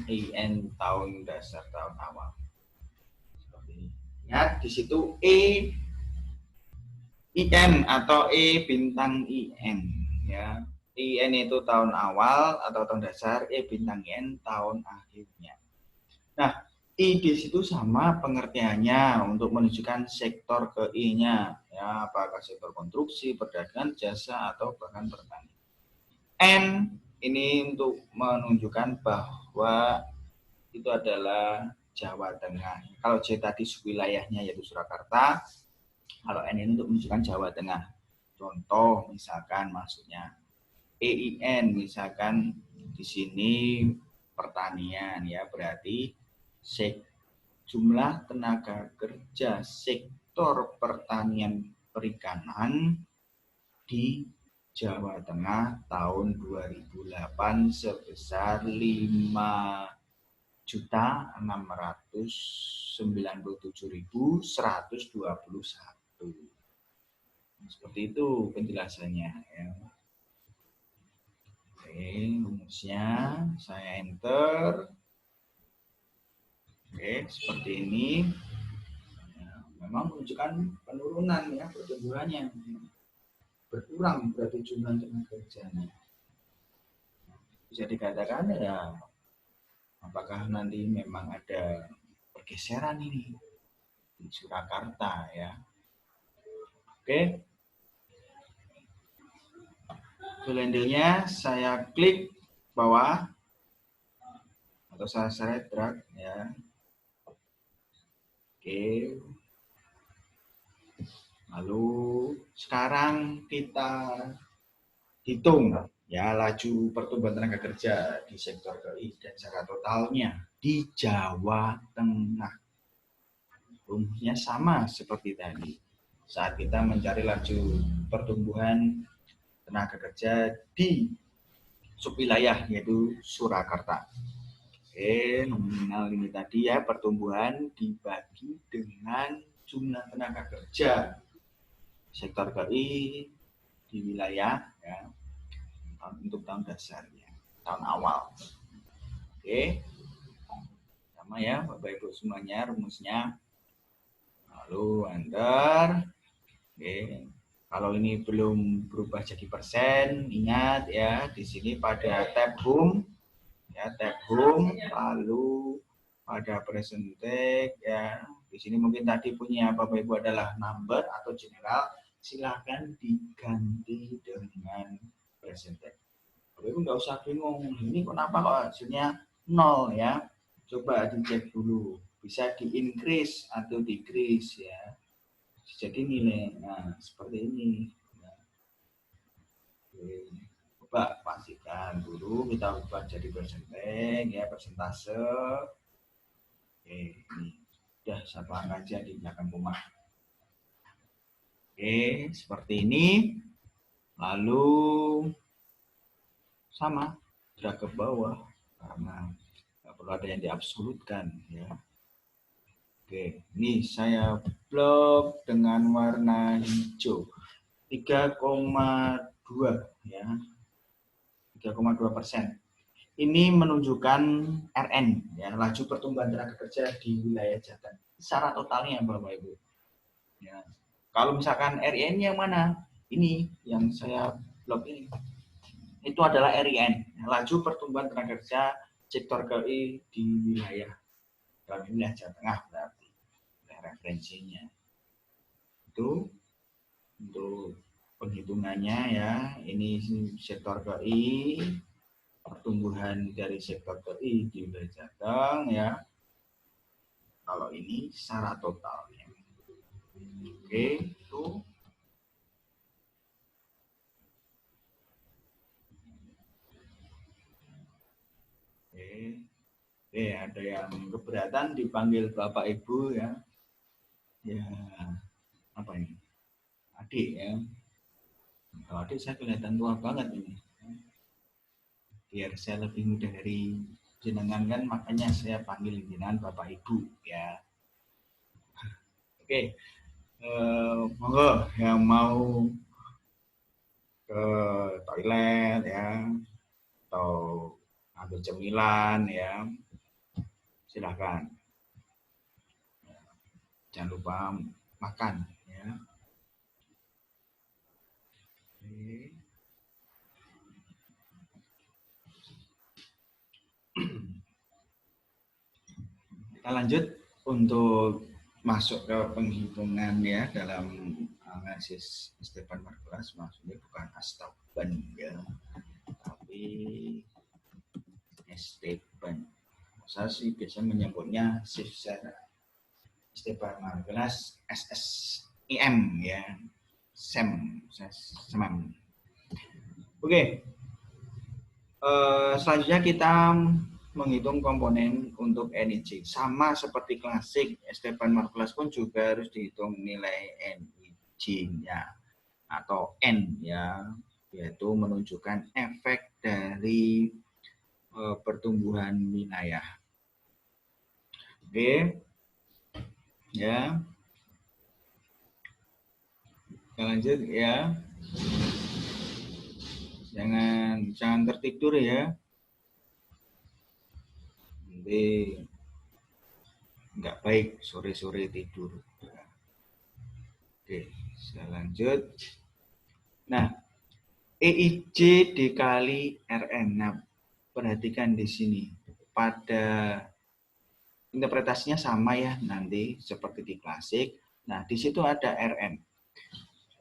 IN tahun dasar tahun awal. Seperti ini. Ingat di situ IN atau E bintang IN ya. IN itu tahun awal atau tahun dasar, E bintang IN tahun akhirnya. Nah, I di situ sama pengertiannya untuk menunjukkan sektor ke I-nya, ya, apakah sektor konstruksi, perdagangan, jasa, atau bahkan pertanian. N ini untuk menunjukkan bahwa itu adalah Jawa Tengah. Kalau J tadi wilayahnya yaitu Surakarta, kalau N ini untuk menunjukkan Jawa Tengah. Contoh misalkan maksudnya EIN misalkan di sini pertanian, ya, berarti jumlah tenaga kerja sektor pertanian perikanan di Jawa Tengah tahun 2008 sebesar 5.697.121. Seperti itu penjelasannya, ya. Oke, rumusnya saya enter. Oke, seperti ini. Ya, memang menunjukkan penurunan, ya, pertumbuhannya. Berkurang berarti jumlah tenaga kerjanya. Bisa dikatakan, ya, apakah nanti memang ada pergeseran ini di Surakarta, ya. Oke. Toolhandle-nya saya klik bawah atau saya drag, ya. Oke. Lalu sekarang kita hitung, ya, laju pertumbuhan tenaga kerja di sektor KI dan secara totalnya di Jawa Tengah. Rumusnya sama seperti tadi. Saat kita mencari laju pertumbuhan tenaga kerja di subwilayah yaitu Surakarta. Oke, nominal ini tadi, ya, pertumbuhan dibagi dengan jumlah tenaga kerja sektor KI di wilayah, ya, untuk tahun dasarnya, tahun awal. Oke, sama, ya, Bapak Ibu semuanya rumusnya. Lalu enter. Oke. Kalau ini belum berubah jadi persen, ingat, ya, di sini pada tab home, ya, tab home, lalu pada percentage, ya, di sini mungkin tadi punya Bapak Ibu adalah number atau general, silahkan diganti dengan percentage. Bapak Ibu nggak usah bingung, ini kenapa kok hasilnya 0, ya. Coba dicek dulu, bisa di increase atau decrease, ya. Jadi nilai, nah, seperti ini. Nah, coba pastikan dulu, kita ubah jadi persentase, ya, persentase. Oke, ini sudah saya paham aja di belakang rumah. Oke, seperti ini. Lalu sama, drag ke bawah karena nggak perlu ada yang diabsolutkan, ya. Oke, ini saya blok dengan warna hijau 3,2, ya, 3,2%. Ini menunjukkan RN, ya, laju pertumbuhan tenaga kerja di wilayah Jateng. Secara totalnya, Bapak Ibu. Ya. Kalau misalkan RN yang mana? Ini yang saya blok ini. Itu adalah RIN, laju pertumbuhan tenaga kerja sektor KI di wilayah Jawa Tengah, berarti referensinya. Itu untuk penghitungannya, ya. Ini sektor KI, pertumbuhan dari sektor KI di wilayah Jateng, ya. Kalau ini secara totalnya. Oke, itu. Oke, ada yang keberatan dipanggil Bapak Ibu, ya. Ya, apa ini? Adik, ya. Kalau adik saya kelihatan tua banget ini. Biar saya lebih muda dari jenengan, kan, makanya saya panggil jenengan Bapak Ibu, ya. Oke, monggo yang mau ke toilet, ya, atau ambil cemilan, ya, silahkan. Jangan lupa makan, ya. Oke. Kita lanjut untuk masuk ke penghitungan ya dalam analisis Esteban Margulas, maksudnya bukan Esteban ya, tapi Esteban. Saya sih biasa menyebutnya Esteban Margulas SSIM ya, SEM. Oke. Selanjutnya kita menghitung komponen untuk NIJ. Sama seperti klasik, Esteban Margulas pun juga harus dihitung nilai NIJ-nya atau N ya, yaitu menunjukkan efek dari pertumbuhan wilayah. Oke, ya. Kita lanjut ya. Jangan tertidur ya. Nanti nggak baik sore-sore tidur. Oke, saya lanjut. Nah, EIJ dikali RN. Nah, perhatikan di sini. Pada interpretasinya sama ya nanti seperti di klasik. Nah, di situ ada RN.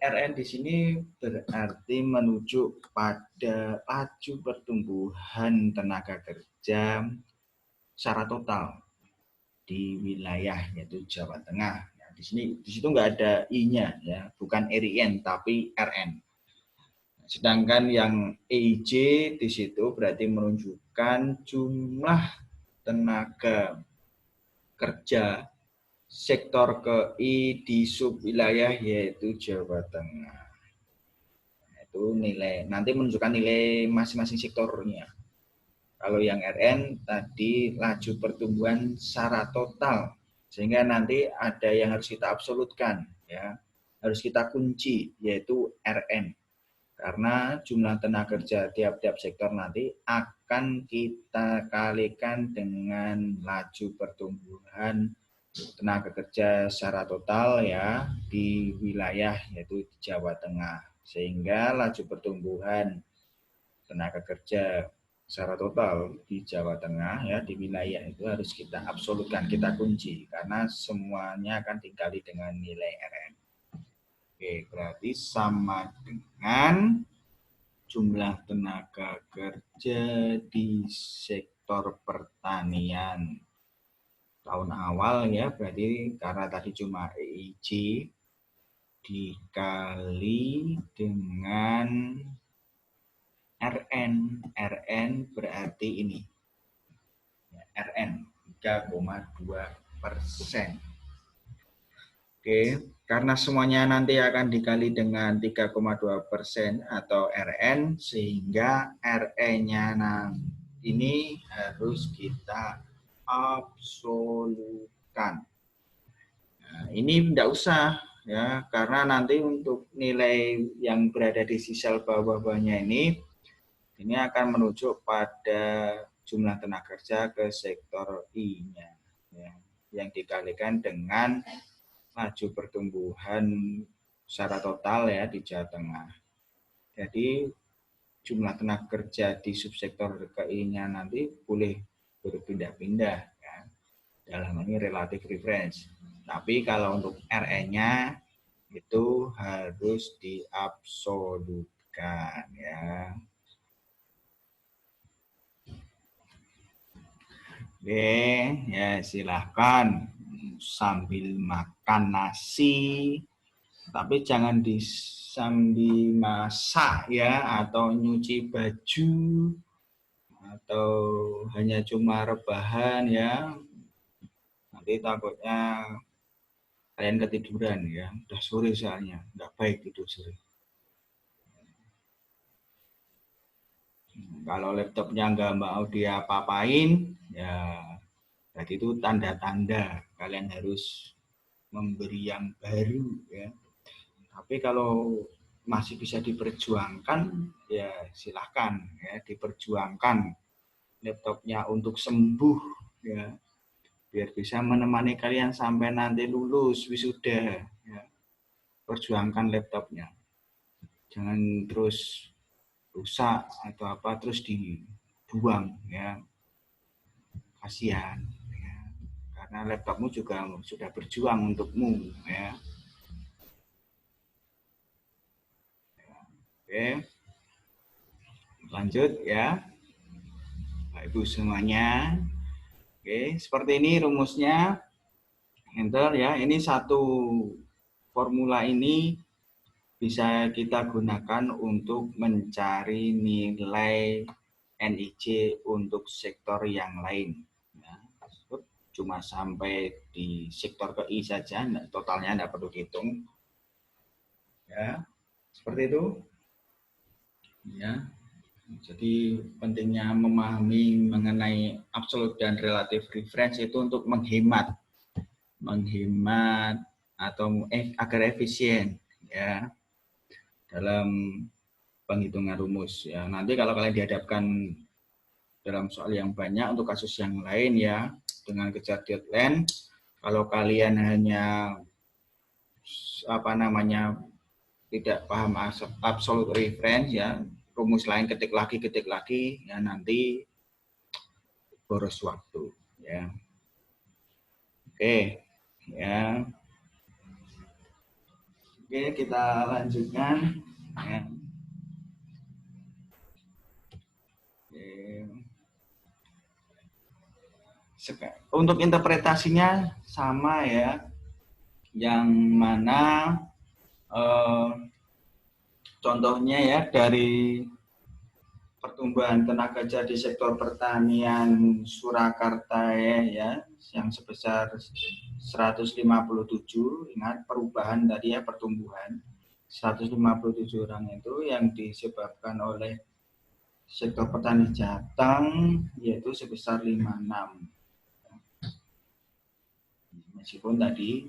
RN di sini berarti menuju pada laju pertumbuhan tenaga kerja secara total di wilayah yaitu Jawa Tengah. Nah, di situ nggak ada I-nya ya, bukan RIN tapi RN. Sedangkan yang EIJ di situ berarti menunjukkan jumlah tenaga kerja sektor KI di sub wilayah yaitu Jawa Tengah. Itu nilai, nanti menunjukkan nilai masing-masing sektornya. Kalau yang RN tadi laju pertumbuhan secara total, sehingga nanti ada yang harus kita absolutkan, ya, harus kita kunci yaitu RN, karena jumlah tenaga kerja tiap-tiap sektor nanti akan kita kalikan dengan laju pertumbuhan tenaga kerja secara total ya di wilayah yaitu di Jawa Tengah, sehingga laju pertumbuhan tenaga kerja secara total di Jawa Tengah ya di wilayah itu harus kita absolutkan, kita kunci karena semuanya akan dikali dengan nilai RN. Oke, berarti sama dengan jumlah tenaga kerja di sektor pertanian tahun awal ya, berarti karena tadi cuma EIJ dikali dengan RN. RN berarti ini. RN 3,2%. Oke, karena semuanya nanti akan dikali dengan 3,2% atau RN, sehingga RE-nya ini harus kita absolutkan. Nah, ini tidak usah ya, karena nanti untuk nilai yang berada di sisal bawah-bawahnya ini akan menuju pada jumlah tenaga kerja ke sektor I-nya ya, yang dikalikan dengan laju pertumbuhan secara total ya di Jawa Tengah. Jadi jumlah tenaga kerja di subsektor KI-nya nanti boleh berpindah-pindah ya, dalam ini relative reference. Tapi kalau untuk RE-nya itu harus diabsolutkan ya. Oke, ya silahkan sambil makan nasi, tapi jangan sambil masak ya, atau nyuci baju, atau hanya cuma rebahan ya. Nanti takutnya kalian ketiduran ya, udah sore soalnya, nggak baik tidur sore. Kalau laptopnya nggak mau dia apa-apain, ya berarti itu tanda-tanda kalian harus memberi yang baru ya. Tapi kalau masih bisa diperjuangkan, ya silahkan ya diperjuangkan laptopnya untuk sembuh ya, biar bisa menemani kalian sampai nanti lulus wisuda ya. Perjuangkan laptopnya, jangan terus rusak atau apa terus dibuang ya, kasihan ya. karena laptopmu juga sudah berjuang untukmu ya. Oke, lanjut ya Bapak Ibu semuanya. Oke, seperti ini rumusnya. Enter ya, ini satu formula ini bisa kita gunakan untuk mencari nilai NIJ untuk sektor yang lain. Ya, cuma sampai di sektor KI saja, totalnya tidak perlu dihitung. Ya, seperti itu. Ya, jadi pentingnya memahami mengenai absolute dan relative reference itu untuk menghemat atau agar efisien ya dalam penghitungan rumus ya. Nanti kalau kalian dihadapkan dalam soal yang banyak untuk kasus yang lain ya dengan kejar deadline, kalau kalian hanya tidak paham absolute reference ya, rumus lain ketik lagi ya nanti boros waktu ya. Oke ya. Oke, kita lanjutkan ya. Untuk interpretasinya sama ya, yang mana contohnya ya dari pertumbuhan tenaga kerja di sektor pertanian Surakarta ya yang sebesar 157, ingat perubahan tadi ya, pertumbuhan 157 orang itu yang disebabkan oleh sektor petani Jateng yaitu sebesar 56. Meskipun tadi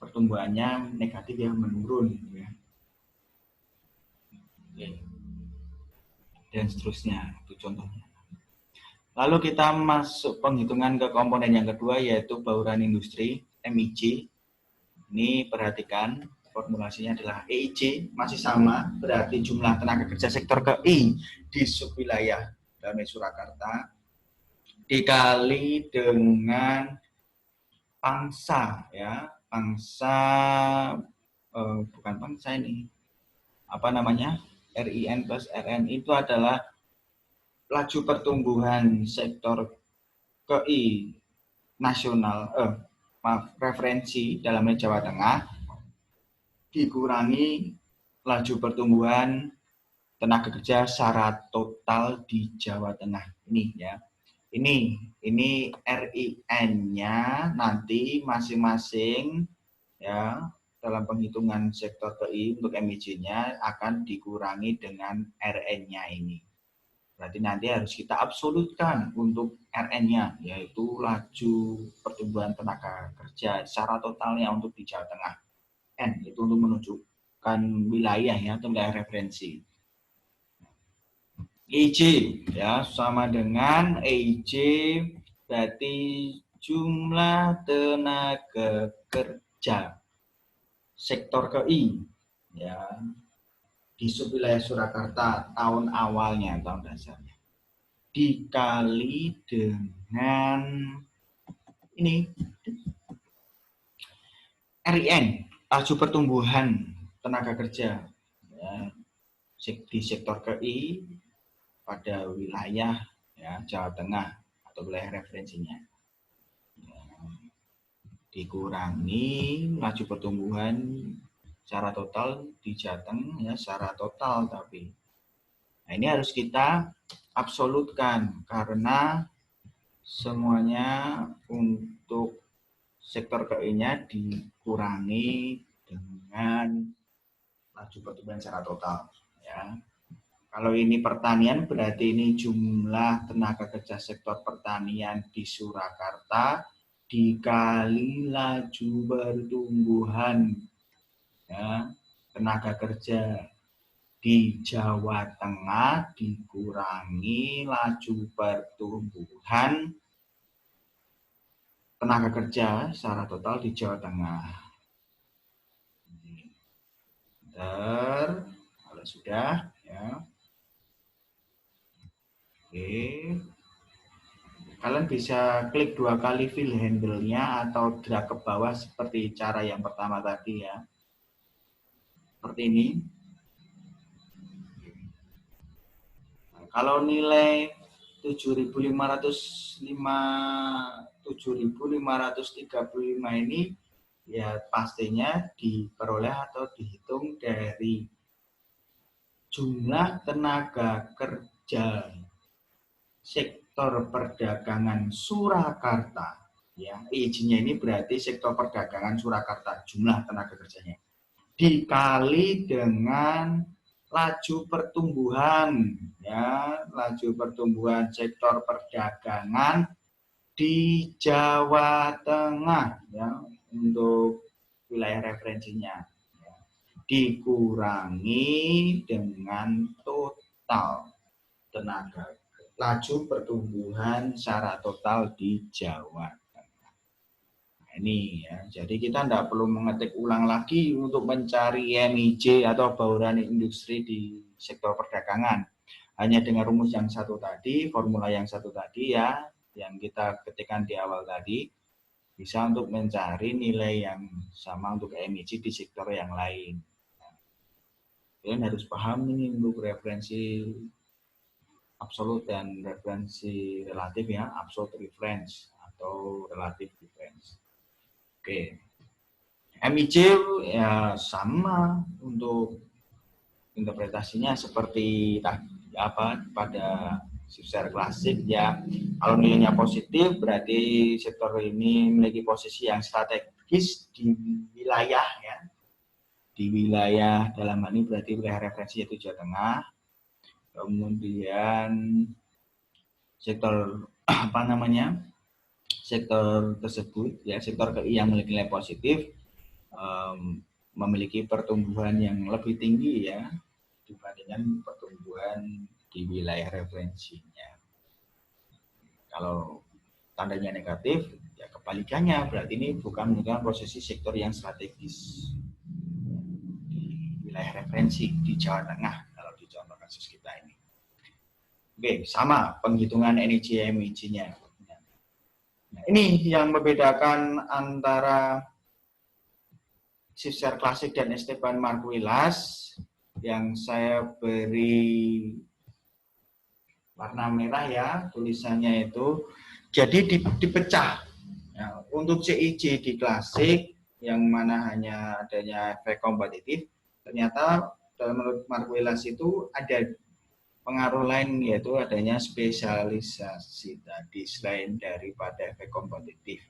pertumbuhannya negatif yang menurun ya. Dan seterusnya, itu contohnya. Lalu kita masuk penghitungan ke komponen yang kedua yaitu bauran industri MIJ. Ini perhatikan formulasinya adalah EIJ masih sama, berarti jumlah tenaga kerja sektor KI di subwilayah Damai Surakarta dikali dengan pangsa ya, bukan pangsa ini, RIN plus RN itu adalah laju pertumbuhan sektor KI nasional, referensi dalamnya Jawa Tengah dikurangi laju pertumbuhan tenaga kerja secara total di Jawa Tengah ini ya. Ini RIN-nya nanti masing-masing ya dalam penghitungan sektor KI untuk MIJ-nya akan dikurangi dengan RN-nya ini. Berarti nanti harus kita absolutkan untuk RN-nya, yaitu laju pertumbuhan tenaga kerja secara totalnya untuk di Jawa Tengah. N itu untuk menunjukkan wilayah ya, atau wilayah referensi. EJ ya sama dengan EJ berarti jumlah tenaga kerja sektor KI ya di subwilayah Surakarta tahun awalnya, tahun dasarnya dikali dengan ini RIN, laju pertumbuhan tenaga kerja ya, di sektor KI pada wilayah ya, Jawa Tengah atau wilayah referensinya ya, dikurangi laju pertumbuhan secara total di Jateng ya, secara total tapi nah, ini harus kita absolutkan karena semuanya untuk sektor KI-nya dikurangi dengan laju pertumbuhan secara total ya. Kalau ini pertanian berarti ini jumlah tenaga kerja sektor pertanian di Surakarta dikali laju pertumbuhan ya, tenaga kerja di Jawa Tengah dikurangi laju pertumbuhan tenaga kerja secara total di Jawa Tengah. Kalau sudah ya. Oke. Kalian bisa klik 2 kali fill handle-nya atau drag ke bawah seperti cara yang pertama tadi ya. Seperti ini. Nah, kalau nilai 7.535 ini ya pastinya diperoleh atau dihitung dari jumlah tenaga kerja sektor perdagangan Surakarta. Ya, izinnya ini berarti sektor perdagangan Surakarta, jumlah tenaga kerjanya. Dikali dengan laju pertumbuhan, ya, laju pertumbuhan sektor perdagangan di Jawa Tengah, ya, untuk wilayah referensinya. Dikurangi dengan total tenaga laju pertumbuhan secara total di Jawa Tengah. Nah, ini ya, jadi kita tidak perlu mengetik ulang lagi untuk mencari MIJ atau bauran industri di sektor perdagangan. Hanya dengan rumus yang satu tadi, formula yang satu tadi ya, yang kita ketikkan di awal tadi, bisa untuk mencari nilai yang sama untuk MIJ di sektor yang lain. Kalian harus paham ini untuk referensi absolut dan referensi relatif ya, absolute reference atau relative reference. Oke. MIJ ya sama untuk interpretasinya seperti apa pada shifter klasik ya. Kalau nilainya positif berarti sektor ini memiliki posisi yang strategis di wilayah ya. Di wilayah dalam hal ini berarti wilayah referensi yaitu Jawa Tengah. Kemudian sektor apa namanya, sektor tersebut ya, sektor KI yang memiliki nilai positif memiliki pertumbuhan yang lebih tinggi ya dibandingkan pertumbuhan di wilayah referensinya. Kalau tandanya negatif ya kebalikannya, berarti ini bukan menunjukkan posisi sektor yang strategis di wilayah referensi di Jawa Tengah kalau di contoh kasus kita ini. Oke, sama penghitungan NIJ MIJ-nya. Nah, ini yang membedakan antara shifter klasik dan Esteban Marguilas yang saya beri warna merah ya, tulisannya itu. Jadi dipecah. Ya, untuk CIJ di klasik yang mana hanya adanya efek kompetitif, ternyata menurut Marguilas itu ada pengaruh lain yaitu adanya spesialisasi tadi selain daripada efek kompetitif.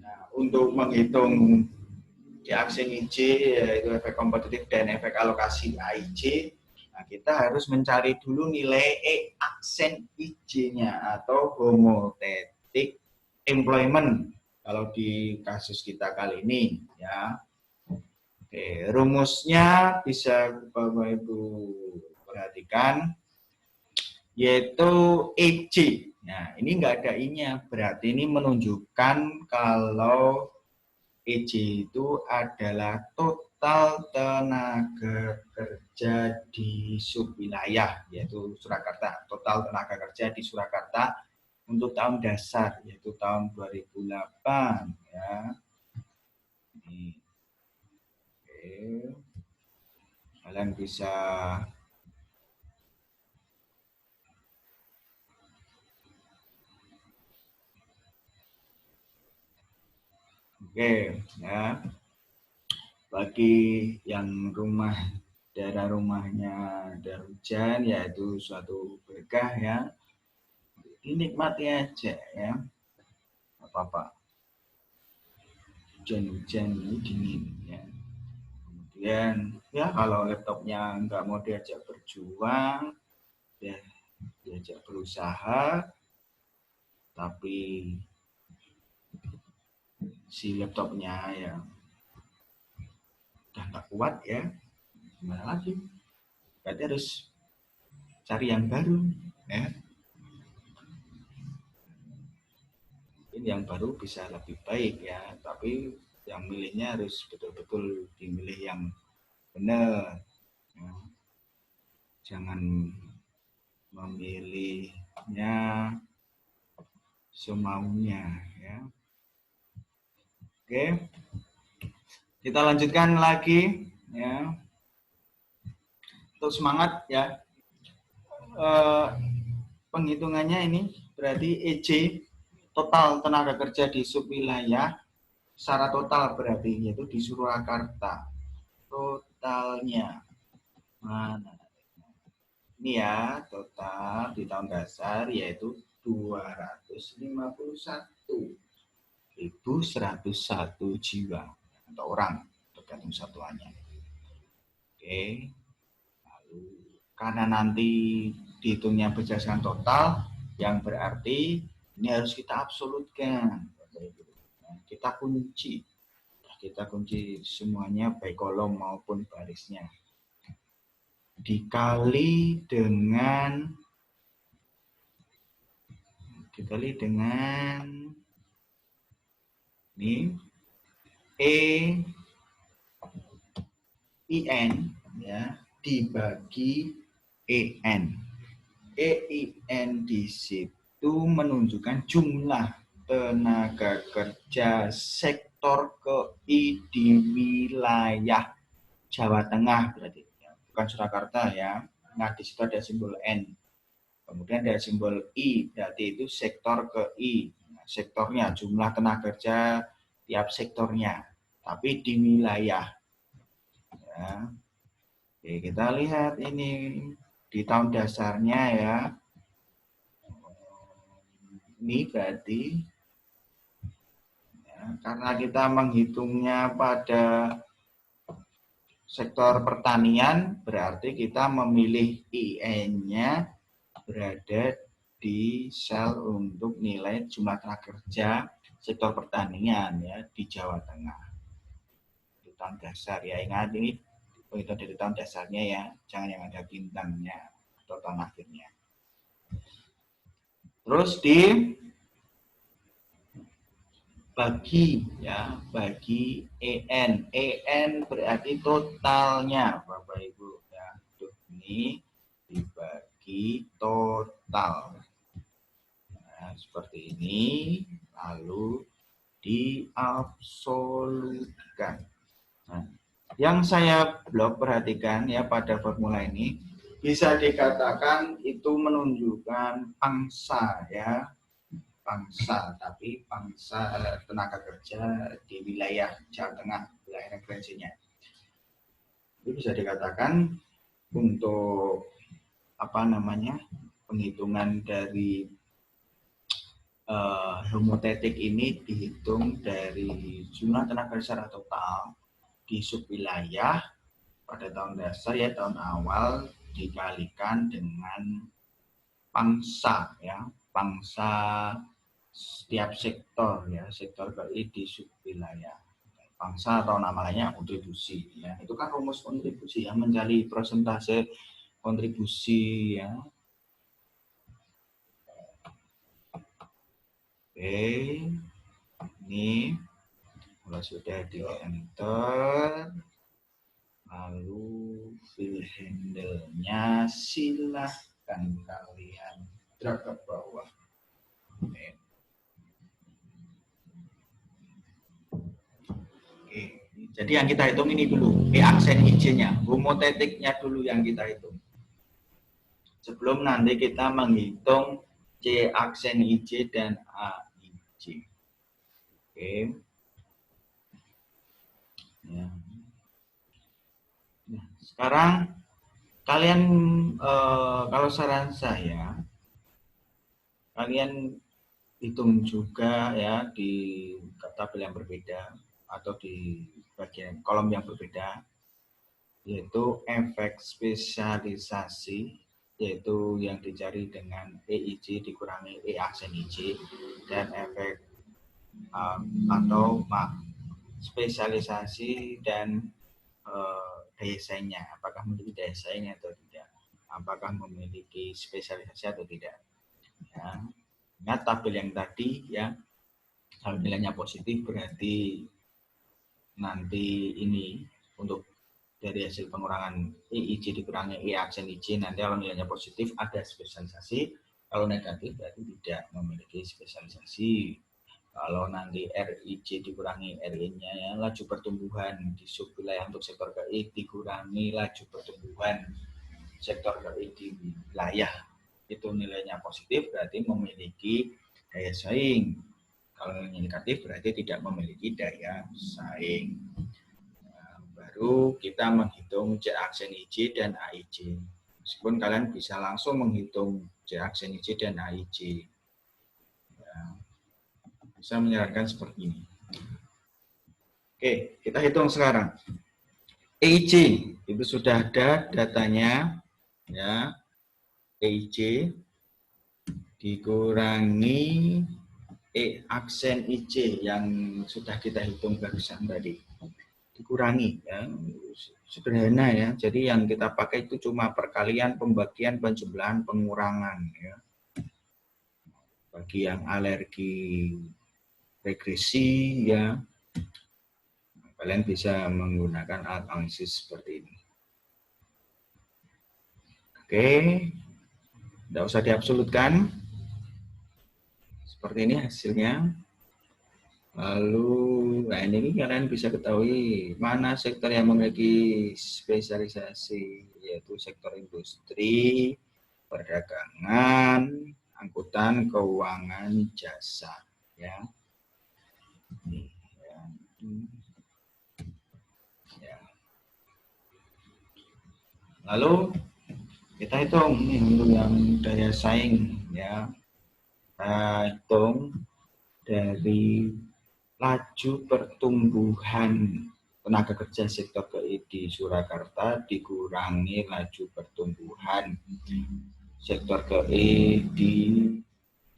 Nah, untuk menghitung di aksen IJ yaitu efek kompetitif dan efek alokasi AIJ, nah kita harus mencari dulu nilai E aksen IJ-nya atau homothetic employment kalau di kasus kita kali ini ya. Oke, rumusnya bisa Bapak Ibu perhatikan yaitu EJ. Nah, ini nggak ada I-nya, berarti ini menunjukkan kalau EJ itu adalah total tenaga kerja di subwilayah, yaitu Surakarta. Total tenaga kerja di Surakarta untuk tahun dasar, yaitu tahun 2008. Ya. Ini. Oke. Kalian bisa Oke, ya. Bagi yang daerah rumahnya ada hujan, yaitu suatu berkah ya. Dinikmati aja ya. Apa-apa. Hujan-hujan ini dingin ya. Kemudian ya kalau laptopnya nggak mau diajak berjuang, ya diajak berusaha, tapi si laptopnya ya udah nggak kuat ya, gimana lagi? Berarti harus cari yang baru ya. Mungkin yang baru bisa lebih baik ya, tapi yang milihnya harus betul-betul dimilih yang benar ya. Jangan memilihnya semaunya ya. Oke, kita lanjutkan lagi ya. Untuk semangat ya. Penghitungannya ini berarti EJ total tenaga kerja di subwilayah secara total berarti yaitu di Surakarta totalnya mana ini ya total di tahun dasar yaitu 251.101 jiwa atau orang tergantung satuannya. Oke, lalu karena nanti dihitungnya berdasarkan total yang berarti ini harus kita absolutkan. Kita kunci semuanya baik kolom maupun barisnya. Dikali dengan ini EIN ya dibagi EN. EIN di situ menunjukkan jumlah tenaga kerja sektor KI di wilayah Jawa Tengah berarti ya. Bukan Surakarta ya. Nah di situ ada simbol N. Kemudian ada simbol I berarti itu sektor KI. Nah, sektornya jumlah tenaga kerja tiap sektornya. Tapi di wilayah. Ya. Oke, kita lihat ini di tahun dasarnya ya. Ini berarti ya, karena kita menghitungnya pada sektor pertanian, berarti kita memilih IN-nya berada di sel untuk nilai jumlah tenaga kerja sektor pertanian ya di Jawa Tengah. Di tahun dasar ya, ingat ini itu dari tahun dasarnya ya, jangan yang ada bintangnya atau tahun akhirnya. Terus bagi EN berarti totalnya Bapak Ibu ya. Ini dibagi total. Nah, seperti ini lalu diabsolutkan. Nah, yang saya blok perhatikan ya pada formula ini bisa dikatakan itu menunjukkan pangsa ya, pangsa tapi pangsa tenaga kerja di wilayah Jawa Tengah, wilayah referensinya. Itu bisa dikatakan untuk penghitungan dari homotetik ini dihitung dari jumlah tenaga kerja total di subwilayah pada tahun dasar ya tahun awal dikalikan dengan pangsa ya, pangsa setiap sektor ya, sektor KI di subwilayah. Pangsa atau namanya kontribusi ya. Itu kan rumus kontribusi ya, mencari persentase kontribusi ya. Oke. Ini kalau sudah di enter lalu fill handle-nya silahkan kalian drag ke bawah. Oke. Oke. Jadi yang kita hitung ini dulu, aksen IJ-nya, homotetiknya dulu yang kita hitung. Sebelum nanti kita menghitung C aksen IJ dan A IJ. Oke. Ya. Nah, sekarang kalian kalau saran saya kalian hitung juga ya di tabel yang berbeda atau di bagian kolom yang berbeda, yaitu efek spesialisasi, yaitu yang dicari dengan EIJ dikurangi E aksen IJ, dan efek spesialisasi dan daya saingnya, apakah memiliki daya saing atau tidak, apakah memiliki spesialisasi atau tidak. Ya. Ingat tabel yang tadi ya, kalau nilainya positif berarti nanti ini untuk dari hasil pengurangan EIJ dikurangi E aksen IJ, nanti kalau nilainya positif ada spesialisasi, Kalau negatif berarti tidak memiliki spesialisasi. Kalau nanti RIC dikurangi RI-nya ya, laju pertumbuhan di subwilayah untuk sektor KI dikurangi laju pertumbuhan sektor KI di wilayah, itu nilainya positif berarti memiliki daya saing. Kalau nilainya negatif berarti tidak memiliki daya saing. Nah, baru kita menghitung C aksen IJ dan AIJ. Meskipun kalian bisa langsung menghitung C aksen IJ dan AIJ. Ya, bisa menyarankan seperti ini. Oke, kita hitung sekarang. EIJ itu sudah ada datanya, ya. EIJ dikurangi aksen IJ yang sudah kita hitung barusan tadi. Dikurangi, ya. Sederhana ya. Jadi yang kita pakai itu cuma perkalian, pembagian, penjumlahan, pengurangan, ya. Bagi yang alergi regresi, ya, kalian bisa menggunakan analisis seperti ini. Oke, tidak usah diabsolutkan. Seperti ini hasilnya. Lalu, nah ini kalian bisa ketahui mana sektor yang memiliki spesialisasi, yaitu sektor industri, perdagangan, angkutan, keuangan, jasa. Ya. Ya. Lalu kita hitung nih untuk yang daya saing, ya. Kita hitung dari laju pertumbuhan tenaga kerja sektor KI di Surakarta dikurangi laju pertumbuhan sektor KI di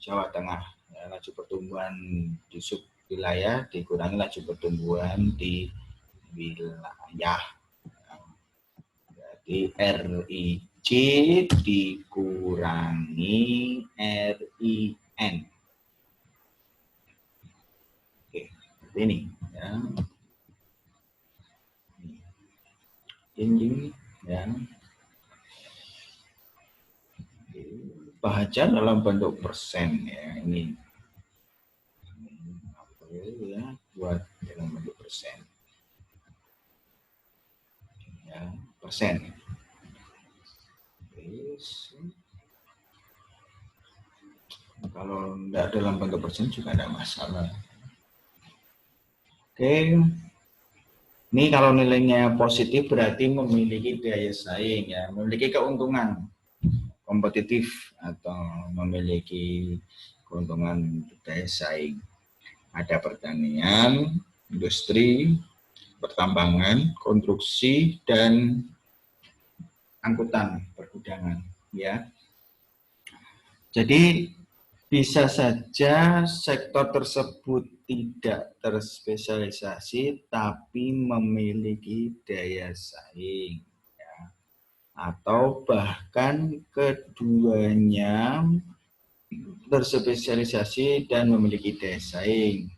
Jawa Tengah. Ya, laju pertumbuhan di subwilayah dikurangi laju pertumbuhan di wilayah. Jadi RIC dikurangi RIN. Ini ya, ini ya, baca dalam bentuk persen ya, ini ya, buat dalam bentuk persen ya, persen. Kalau tidak dalam bentuk persen juga ada masalah. Oke, ini kalau nilainya positif berarti memiliki daya saing ya, memiliki keuntungan kompetitif atau memiliki keuntungan daya saing. Ada pertanian, industri, pertambangan, konstruksi, dan angkutan pergudangan. Ya, jadi bisa saja sektor tersebut tidak terspesialisasi tapi memiliki daya saing, ya. Atau bahkan keduanya terspesialisasi dan memiliki daya saing,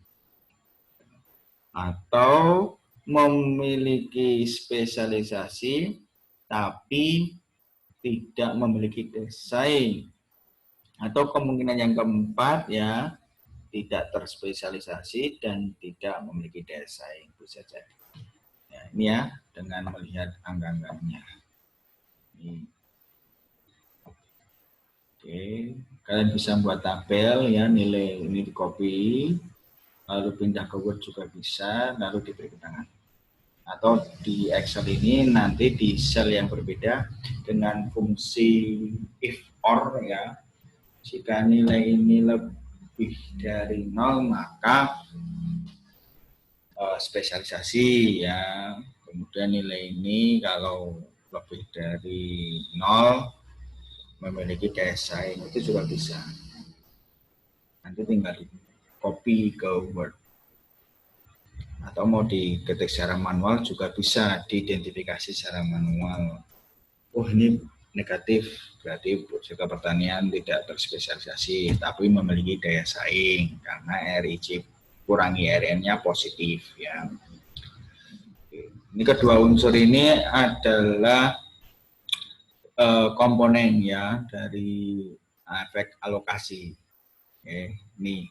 atau memiliki spesialisasi tapi tidak memiliki daya saing, atau kemungkinan yang keempat ya, tidak terspesialisasi dan tidak memiliki daya saing, bisa jadi. Ya, ini ya, dengan melihat angka-angkanya. Oke, kalian bisa buat tabel ya, nilai ini di copy, lalu pindah ke Word juga bisa, lalu diberi keterangan. Atau di Excel ini nanti di sel yang berbeda dengan fungsi if or ya. Jika nilai ini lebih dari 0 maka spesialisasi ya. Kemudian nilai ini kalau lebih dari 0 memiliki daya saing, itu juga bisa. Nanti tinggal di copy ke Word. Atau mau diketik secara manual juga bisa diidentifikasi secara manual. Oh ini negatif, berarti sektor pertanian tidak terspesialisasi, tapi memiliki daya saing karena RIC kurangi RN-nya positif ya. Ini kedua unsur ini adalah komponen ya dari efek alokasi. Oke, ini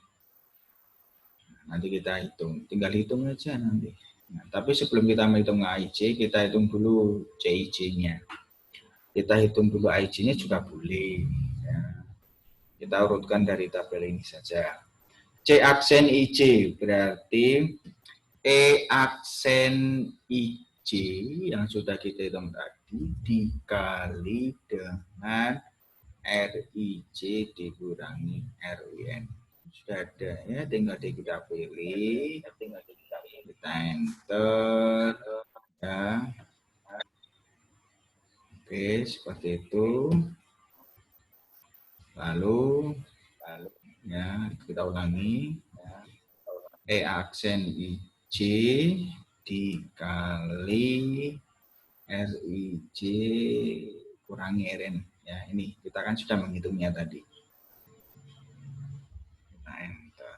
nanti kita hitung, tinggal hitung aja nanti. Nah, tapi sebelum kita menghitung AIJ, kita hitung dulu CIJ-nya. Kita hitung dulu AIJ-nya juga boleh. Ya. Kita urutkan dari tabel ini saja. C aksen IJ berarti E aksen IJ yang sudah kita hitung tadi dikali dengan RIJ dikurangi RWN. Sudah ada ya, tinggal kita pilih, kita enter ya. Oke, seperti itu. Lalu ya, kita ulangi. E aksen IJ dikali RIJ kurangi RN. Ya, ini kita kan sudah menghitungnya tadi. Kita enter.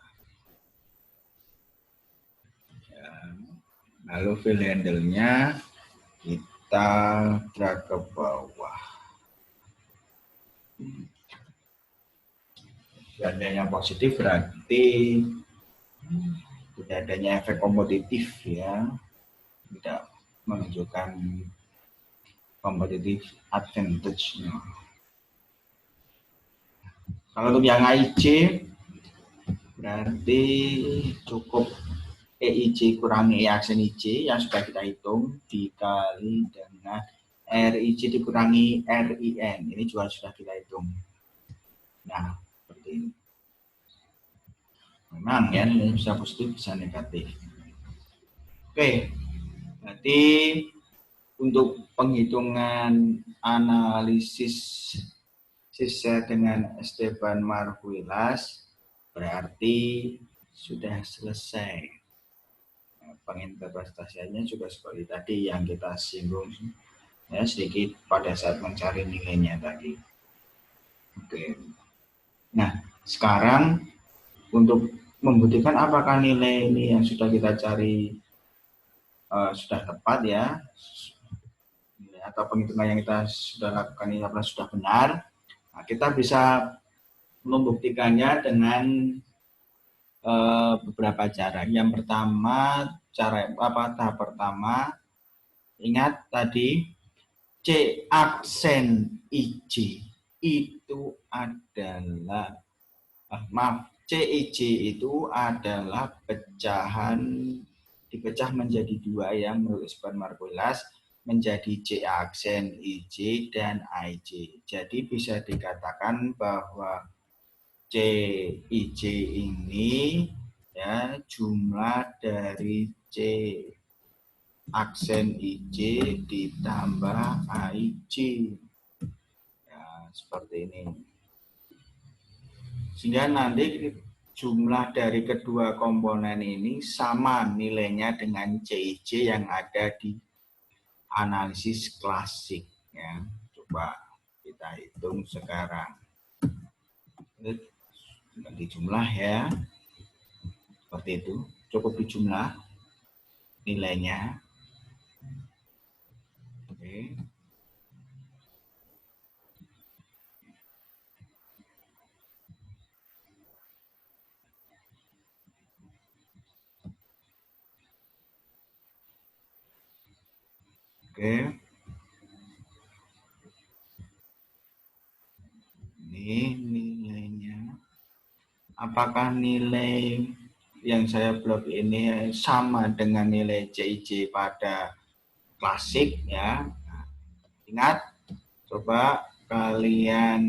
Ya. Lalu fill handle-nya kita drag ke bawah. Gandanya positif berarti tidak adanya efek kompetitif ya, tidak menunjukkan competitive advantage. Kalau untuk yang AIJ berarti cukup EIJ kurangi E aksen IJ yang sudah kita hitung dikali dengan RIJ dikurangi RIN. Ini juga sudah kita hitung. Nah, seperti ini. Memang ya, ini bisa positif, bisa negatif. Oke, berarti untuk penghitungan analisis sisa dengan Esteban Marhuilas berarti sudah selesai. Penginterpretasiannya juga seperti tadi yang kita singgung ya, sedikit pada saat mencari nilainya tadi. Oke. Nah, sekarang untuk membuktikan apakah nilai ini yang sudah kita cari sudah tepat ya, atau penghitungan yang kita sudah lakukan ini sudah benar, nah, kita bisa membuktikannya dengan beberapa cara. Yang pertama, tahap pertama, ingat tadi C aksen IJ itu adalah CIJ itu adalah dipecah menjadi dua yang menurut Esteban Marhuilas menjadi C aksen IJ dan IJ. Jadi bisa dikatakan bahwa CIJ ini ya jumlah dari C aksen IJ ditambah IJ. Ya, seperti ini. Sehingga nanti jumlah dari kedua komponen ini sama nilainya dengan CIJ yang ada di analisis klasik. Ya. Coba kita hitung sekarang. Ganti jumlah ya. Seperti itu. Cukup dijumlah nilainya. Oke. Oke. Ini nilainya. Apakah nilai yang saya plot ini sama dengan nilai CIJ pada klasik ya? Nah, ingat, coba kalian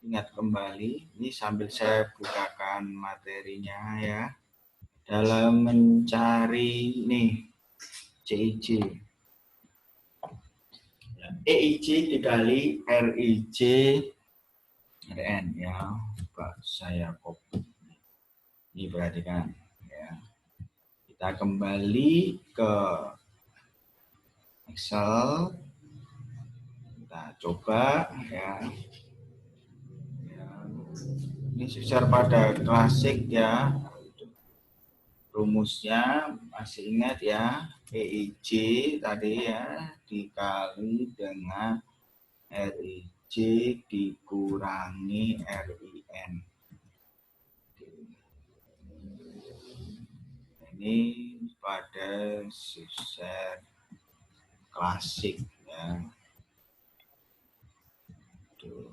ingat kembali. Ini sambil saya bukakan materinya ya. Dalam mencari nih CIJ. EIJ dikali RIJ RN ya. Coba saya copy. Ini perhatikan ya. Kita kembali ke Excel. Kita coba ya. Ini secara pada klasik ya. Rumusnya masih ingat ya, EIJ tadi ya dikali dengan RIJ dikurangi RIN. Ini pada sifser klasik ya. Tuh,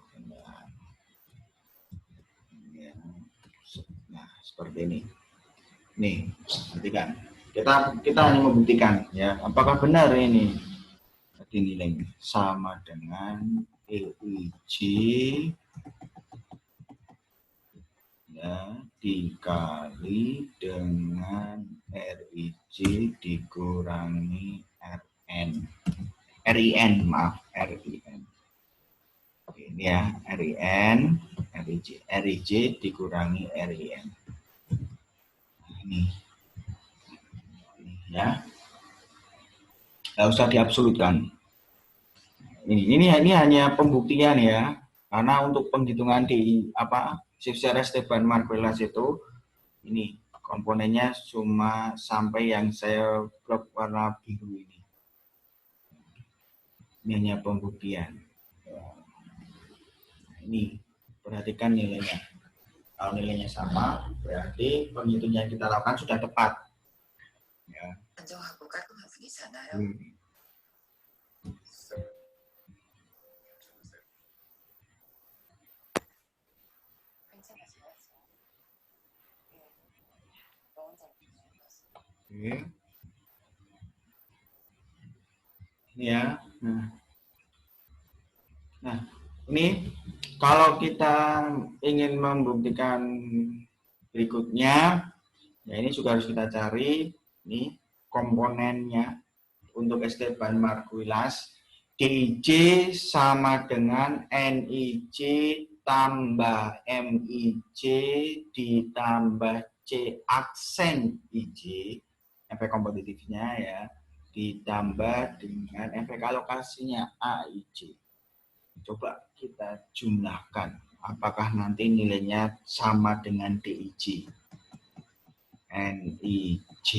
nah, seperti ini. Nih, perhatikan. Kita hanya membuktikan ya, apakah benar ini nilai sama dengan EIJ ya dikali dengan RIJ dikurangi RIN, maaf, RIN. Ini ya, RIN, RIJ dikurangi RIN. Ini ya, nggak usah diabsolutkan. Ini hanya pembuktian ya, karena untuk penghitungan di Shifter Esteban Marguelas itu ini komponennya cuma sampai yang saya blok warna biru ini. Ini hanya pembuktian. Ini perhatikan nilainya. Kalau nilainya sama, berarti penghitungan yang kita lakukan sudah tepat. Ya. Oke. Ya. Nah, ini kalau kita ingin membuktikan berikutnya, ya ini juga harus kita cari ini komponennya untuk Esteban Marguelas. DIJ sama dengan NIJ tambah MIJ ditambah C aksen IJ, efek kompetitifnya ya, ditambah dengan efek alokasinya AIJ. Coba kita jumlahkan, apakah nanti nilainya sama dengan DIJ. NIJ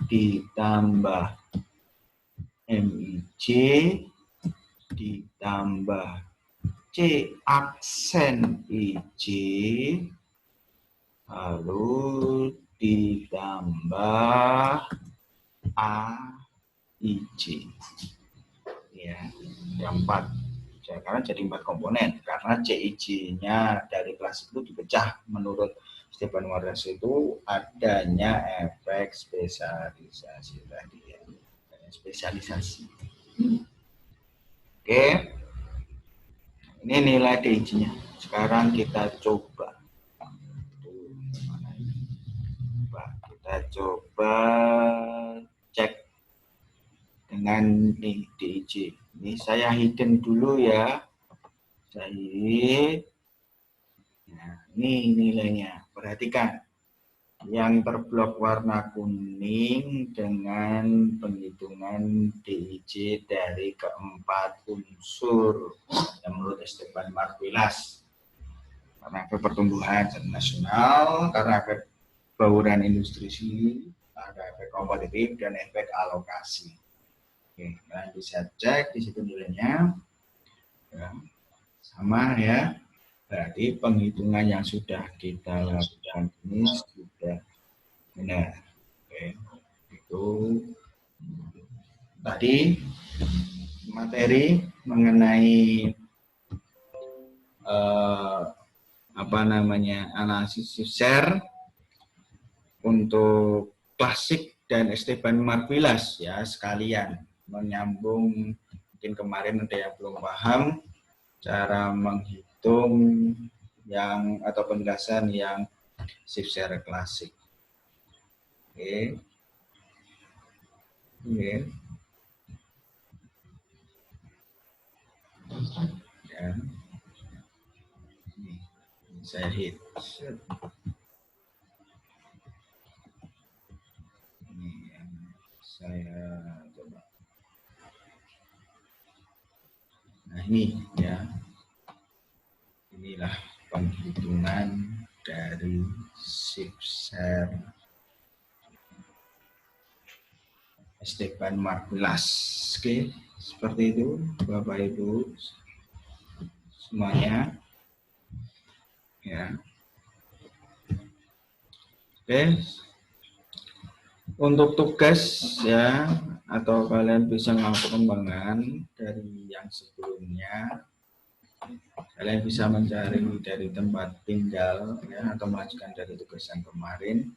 ditambah MIJ ditambah C aksen IJ lalu ditambah AIJ ya, ada 4 karena jadi 4 komponen karena CIJ-nya dari kelas itu dipecah menurut Esteban Marguelas itu adanya efek spesialisasi tadi ya. Spesialisasi. Oke. Ini nilai DIJ-nya. Sekarang kita coba. Kita coba cek dengan DIJ. Ini saya hidden dulu ya. Saya hidden. Nah, ini nilainya. Perhatikan. Yang terblok warna kuning dengan penghitungan DIJ dari keempat unsur yang menurut Esteban Marguelas. Karena efek pertumbuhan nasional, karena efek bauran industri sini, ada efek kompetitif dan efek alokasi. Oke, kalian bisa cek di situ nilainya. Ya, sama ya. Berarti penghitungan yang sudah kita lakukan ini sudah benar. Oke. Itu tadi materi mengenai analisis share untuk klasik dan Esteban Marguelas ya, sekalian menyambung. Mungkin kemarin ada yang belum paham cara menghitung yang atau penjelasan yang shift share klasik. Oke. Oke. Ya. Ini saya hit. Ini yang saya coba. Nah ini ya. Inilah penghitungan dari shift share Esteban Marguelas. Oke, seperti itu Bapak Ibu. semuanya. Ya. Oke. Untuk tugas ya, atau kalian bisa melakukan pengembangan dari yang sebelumnya. Kalian bisa mencari dari tempat tinggal ya, atau melanjutkan dari tugas yang kemarin.